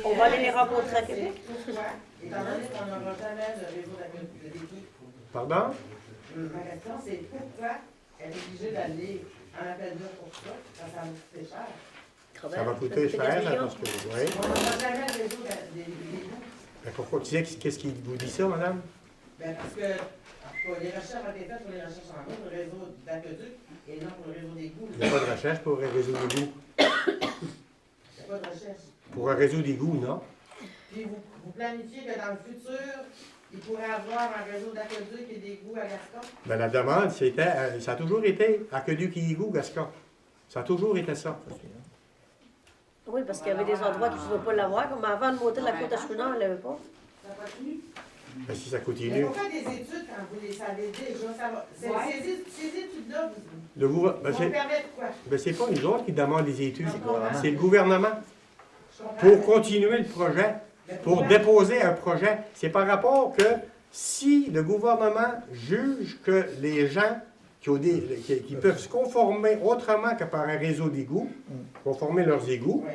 On va aller les rencontrer à Québec. Étant donné qu'on n'aura jamais le réseau d'accueil de l'équipe, Pardon? ma question c'est pourquoi elle est obligée d'aller en appel d'offres pour ça, quand ça nous coûte cher. Ça va coûter cher, là, parce que, oui. On n'aura jamais le réseau des goûts. Mais pourquoi? Tu sais, qu'est-ce qui vous dit ça, madame? Ben parce que en tout cas, les recherches ont été faites pour les recherches en cours, le réseau d'aqueduc et non pour le réseau des goûts. Il n'y a pas de recherche pour un réseau d'égout. Il n'y a pas de recherche. Pour un réseau d'égout, non? Puis vous planifiez que dans le futur, il pourrait avoir un réseau d'aqueduc et des goûts à Gaston? Ben, la demande, c'était, ça a toujours été aqueduc et égout, Gascon. Ça a toujours été ça. Oui, parce qu'il y avait des endroits qui ne pouvaient pas l'avoir, comme avant de monter de la côte à Chouinard, on ne l'avait pas. Ça continue? Ben, si ça Mais continue. pourquoi des études quand vous les savez déjà? Ça va. Ces études-là Le gouvernement. vont permettre quoi? Ben, c'est pas nous autres qui demandent les études. Je comprends. C'est le gouvernement. Je comprends. Pour continuer le projet, pour déposer un projet, c'est par rapport que si le gouvernement juge que les gens qui peuvent se conformer autrement que par un réseau d'égouts, conformer leurs égouts, Oui.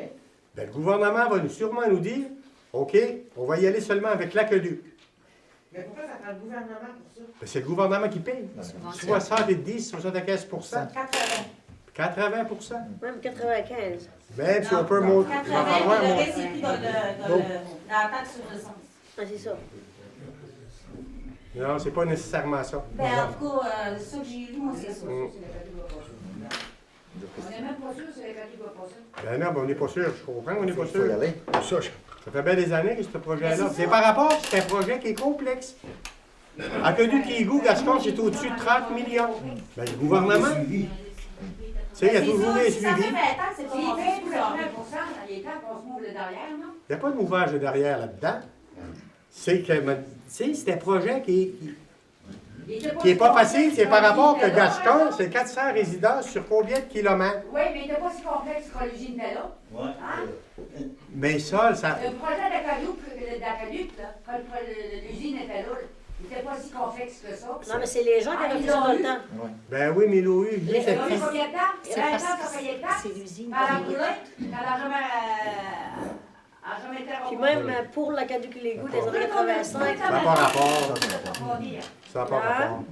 ben, le gouvernement va sûrement nous dire, OK, on va y aller seulement avec l'aqueduc. Mais pourquoi ça prend le gouvernement pour ça? Ben, c'est le gouvernement qui paye. 70, 75 80 Même 95. Même si on peut monter. 80, le reste, c'est pris dans la taxe sur l'essence. Ah, c'est ça. Non, c'est pas nécessairement ça. Ben, en tout cas, ça que j'ai lu, moi, c'est ça. On n'est même pas sûr que c'est les qui va passer. Ben non, ben on n'est pas sûr. Je comprends qu'on n'est pas Il faut y sûr. aller. Ça fait bien des années que ce projet-là. C'est par rapport, c'est un projet qui est complexe. Aqueduc et égout, Gascon, c'est au-dessus de 30 millions. Ben, le gouvernement, tu sais, il y a toujours des Ça fait 20 suivis. ans que c'est pas S'il passé, paye pour le ça. 20 il est temps qu'on se mouve le derrière, non? Il n'y a pas de mouvage de derrière là-dedans. C'est que, tu sais, c'est un projet qui n'est pas facile. C'est par rapport que Gascon, c'est 400 résidences sur combien de kilomètres? Oui, mais il n'était pas si complexe que l'usine était là. Hein? Mais ça, Le projet d'Aqueduc, là, quand l'usine était là, il n'était pas si complexe que ça. Non, mais c'est les gens qui Ah, ont ils fait ça l'ont dans le eu. temps. ben oui, mais l'OU, lui, Il y c'est a petit. combien de temps? Il y a 20 ans qu'on payait le taxe. C'est l'usine. Elle a brûlé, elle n'a jamais été Puis reconduite. même pour l'aqueduc et l'égout des années 85. Ça n'a pas rapport. Ça va dire. Ça n'a pas rapport.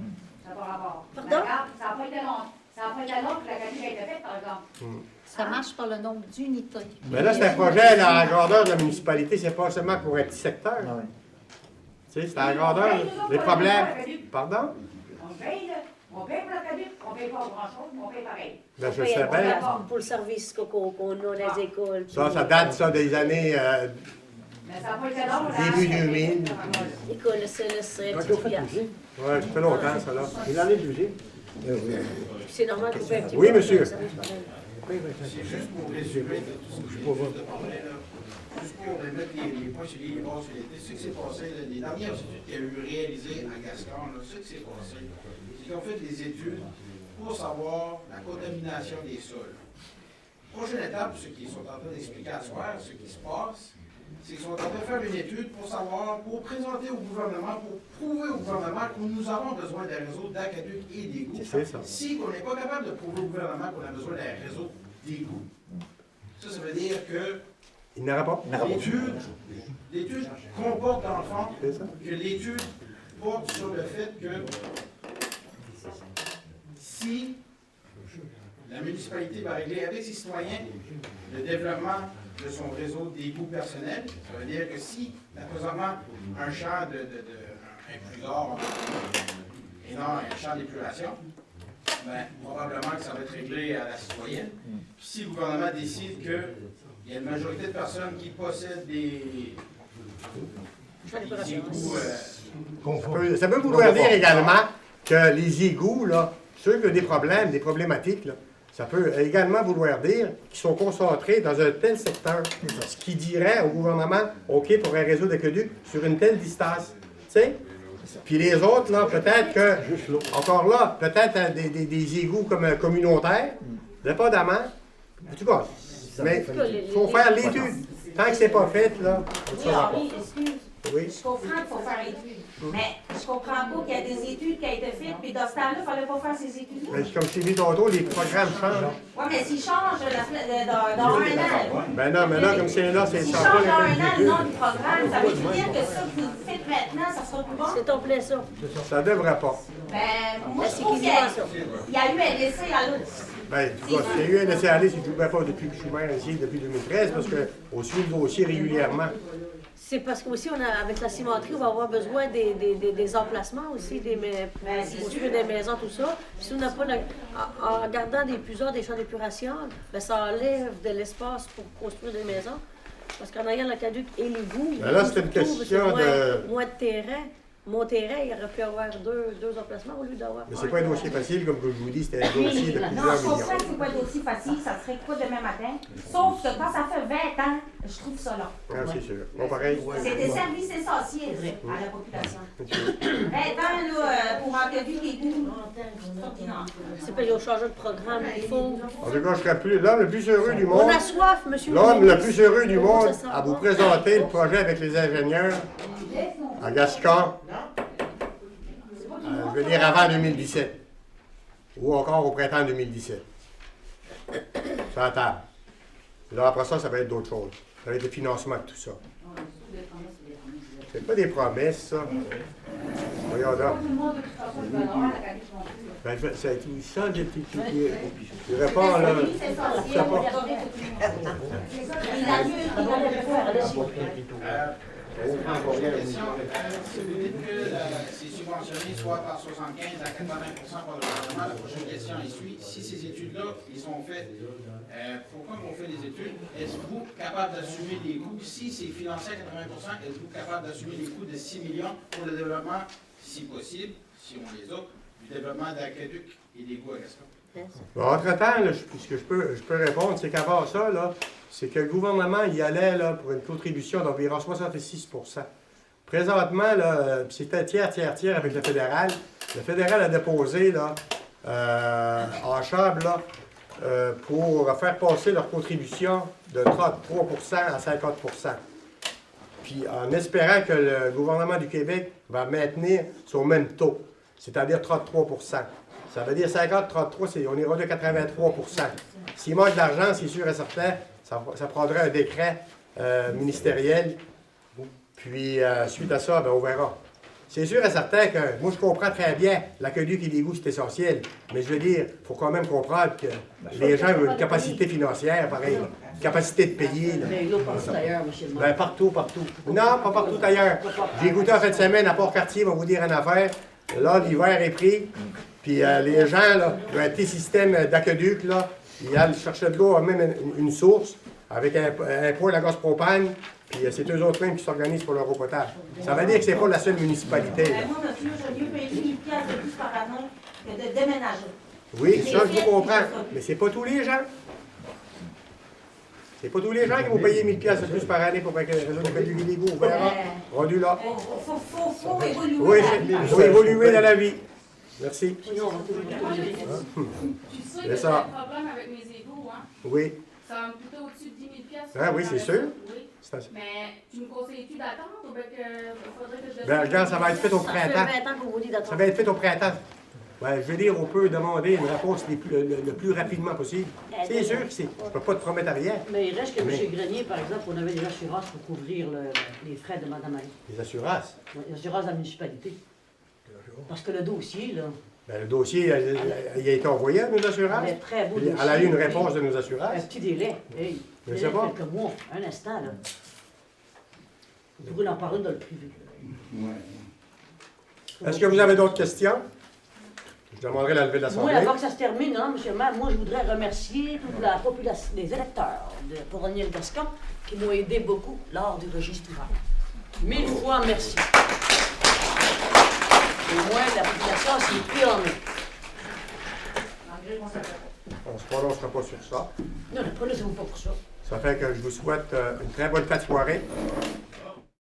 Ça n'a pas rapport. Pardon? Regarde, ça n'a pas été long. Ça n'a pas été long que la qualité a été faite, par exemple. Ça marche par le nombre d'unités. Mais là, c'est un projet à la grandeur de la municipalité, c'est pas seulement pour un petit secteur. Ah ouais. Tu sais, c'est à la grandeur. Les problèmes. Pardon? On paye, là. On paye pour l'aqueduc, on paye pas grand-chose, mais on paye pareil. Ben, je Puis, sais bien. pour le service qu'on a, les écoles. Ça date ça des années Mais ça n'a pas été long. début 2000. École, le CLSC, Quand on fait petit l'usine, Ouais, ça fait longtemps, ça, là. une année d'usine. C'est normal qu'on fait un petit Oui, peu monsieur. de service pareil. C'est juste pour résumer de tout ce que je viens de parler, là. Juste pour mettre les points sur les bases sur les têtes. Ce qui s'est passé, là, les dernières études qu'il y a eu réalisées à Gascon, là, ce qui s'est passé, c'est qu'ils ont fait des études pour savoir la contamination des sols. Prochaine étape, ce qu'ils sont en train d'expliquer à soir, ce qui se passe, c'est qu'ils sont en train de faire une étude pour savoir, pour présenter au gouvernement, pour prouver au gouvernement que nous avons besoin d'un réseau d'aqueduc et d'égouts. C'est ça. Si on n'est pas capable de prouver au gouvernement qu'on a besoin d'un réseau d'égouts, ça veut dire que Il n'y en aura pas. l'étude comporte dans le fond C'est ça. que l'étude porte sur le fait que si la municipalité va régler avec ses citoyens le développement de son réseau d'égouts personnels, ça veut dire que si, présentement, un champ un inclusor et non un champ d'épuration, ben, probablement que ça va être réglé à la citoyenne. Puis si le gouvernement décide qu'il y a une majorité de personnes qui possèdent des égouts, Ça peut vouloir dire également que les égouts, là, ceux qui ont des problèmes, des problématiques, là, ça peut également vouloir dire qu'ils sont concentrés dans un tel secteur, ce qui dirait au gouvernement, OK, pour un réseau d'aqueduc sur une telle distance. Tu sais? Puis les autres, là, peut-être que, encore là, peut-être des égouts comme communautaires, dépendamment. En tout cas, mais il faut faire l'étude. Tant que c'est pas fait, là, on ne Oui, saura pas. Henri, excuse. Oui. Je comprends qu'il faut faire l'étude. Mais je comprends pas qu'il y a des études qui ont été faites, puis dans ce temps-là, il ne fallait pas faire ces études-là. Mais comme je t'ai dit tantôt, les programmes changent. Oui, mais s'ils changent dans un an, Ben non, mais là, comme c'est là, c'est s'ils ça. changent dans un an le nom du programme, ça veut dire que ça que vous faites maintenant, ça sera plus bon? C'est ton plein ça. Ça devrait pas. Ben, moi, je C'est trouve qu'il quasiment ça. y a eu un essai à l'autre. Ben, tu vois, j'ai eu un laisser aller si je ne jouais pas depuis que je suis maire ici, depuis 2013, parce qu'on suit le dossier régulièrement. C'est parce qu'aussi, avec la cimenterie, on va avoir besoin des emplacements aussi, pour construire des maisons, tout ça. Puis si on n'a pas, en gardant des champs d'épuration, ben, ça enlève de l'espace pour construire des maisons. Parce qu'en ayant l'aqueduc et l'égout, Ben là, c'est une question moins de terrain mon terrain, il aurait pu avoir deux emplacements au lieu d'avoir. Mais c'est pas un dossier facile, comme je vous dis, c'était un dossier de Non, plusieurs je comprends millions. que c'est pas un dossier facile, ça serait quoi demain matin? Sauf que quand ça fait 20 ans, je trouve ça long. Ah, c'est sûr. Bon, pareil. C'est des services essentiels à la population. 20 ans, là, pour aqueduc et goût, C'est pas, ils ont changé de programme, il faut. En tout cas, je serais plus l'homme le plus heureux du monde. On a soif, monsieur. L'homme le plus heureux du On monde se sent à vous pas. présenter le projet avec les ingénieurs à Gascon. Je veux dire avant 2017. Ou encore au printemps 2017. Sur la table. Là, après ça, ça va être d'autres choses. Ça va être le financement de tout ça. C'est pas des promesses, ça. Voyons là. Ben, c'est tout ça, je réponds là. Ça pas. Vous dites que c'est subventionné soit par 75 à 80% par le gouvernement. La prochaine question est suit. Si ces études-là, ils sont faites, pourquoi on fait des études? Êtes-vous capable d'assumer les coûts? Si c'est financé à 80%, êtes-vous capable d'assumer les coûts de 6 millions pour le développement, si possible, si on les a, du développement d'aqueduc et des coûts à Gascon? Bon, entre-temps, là, ce que je peux répondre, c'est qu'avant ça, là, c'est que le gouvernement y allait là, pour une contribution d'environ 66 %. Présentement, là, c'était tiers avec le fédéral. Le fédéral a déposé là, en chambre là, pour faire passer leur contribution de 33 % à 50 %. Puis en espérant que le gouvernement du Québec va maintenir son même taux, c'est-à-dire 33 %. Ça veut dire 50-33, on est rendu à 83 %. S'il manque d'argent, c'est sûr et certain, ça prendrait un décret ministériel. Puis, suite à ça, ben, on verra. C'est sûr et certain que, moi, je comprends très bien, l'aqueduc et l'égout, c'est essentiel. Mais je veux dire, il faut quand même comprendre que les gens ont une capacité financière, pareil, une capacité de payer. Là. Mais là, partout ailleurs, monsieur le maire. Ben, partout. Non, pas partout ailleurs. J'ai écouté en fin de semaine à Port-Cartier, on va vous dire une affaire. Là, l'hiver est pris. Puis les gens, là, ont un petit système d'aqueduc, là. Ils allaient chercher de l'eau à même une source, avec un poêle à gaz propane. Puis c'est eux autres mêmes qui s'organisent pour leur eau potable. Ça veut dire que c'est pas la seule municipalité. Là. Moi, monsieur, je mieux payer 1000 $ de plus par année que de déménager. Oui, ça, je vous comprends. Mais c'est pas tous les gens. C'est pas tous les gens qui vont payer 1000 $ de plus par année pour que le réseau d'aqueduc et d'égout. On verra. Rendu là. Faut évoluer. Oui, il faut évoluer dans la vie. Merci. Je suis sûre C'est que ça. j'ai un problème avec mes égouts, hein? Oui. Ça va me coûter au-dessus de 10 000 $. Ah oui, c'est sûr. Oui. C'est- Mais tu me conseilles-tu d'attendre ou bien que faudrait que je... Ben, regarde, ça va être fait au Ça fait printemps. 20 ans qu'on vous dit d'attendre. Ça va être fait au printemps. Ben, je veux dire, on peut demander une réponse le plus rapidement possible. C'est sûr que je ne peux pas te promettre rien. Mais il reste que Mais- M. Grenier, par exemple, on avait des assurances pour couvrir les frais de Mme Ali. Les assurances. Les assurances de la municipalité. Parce que le dossier, là, Ben, le dossier, il a été envoyé à nos assurances. avait très beau Elle a eu une réponse de nos Un assurances. petit délai. Hey, Je délai sais pas. de quelques mois, un instant, là. Vous pourrez en parler dans le privé. Est-ce que vous avez d'autres questions? Je demanderai la levée de Moi, l'Assemblée. avant que ça se termine, hein, monsieur le maire, moi, je voudrais remercier toute la population, les électeurs de Port-Daniel-Gascon qui m'ont aidé beaucoup lors du registre ouvert. 1000 fois merci. Au moins, la population s'est pris en main. On ne se prononcera pas sur ça. Non, ne prononcez-vous pas pour ça. Ça fait que je vous souhaite une très bonne fête soirée.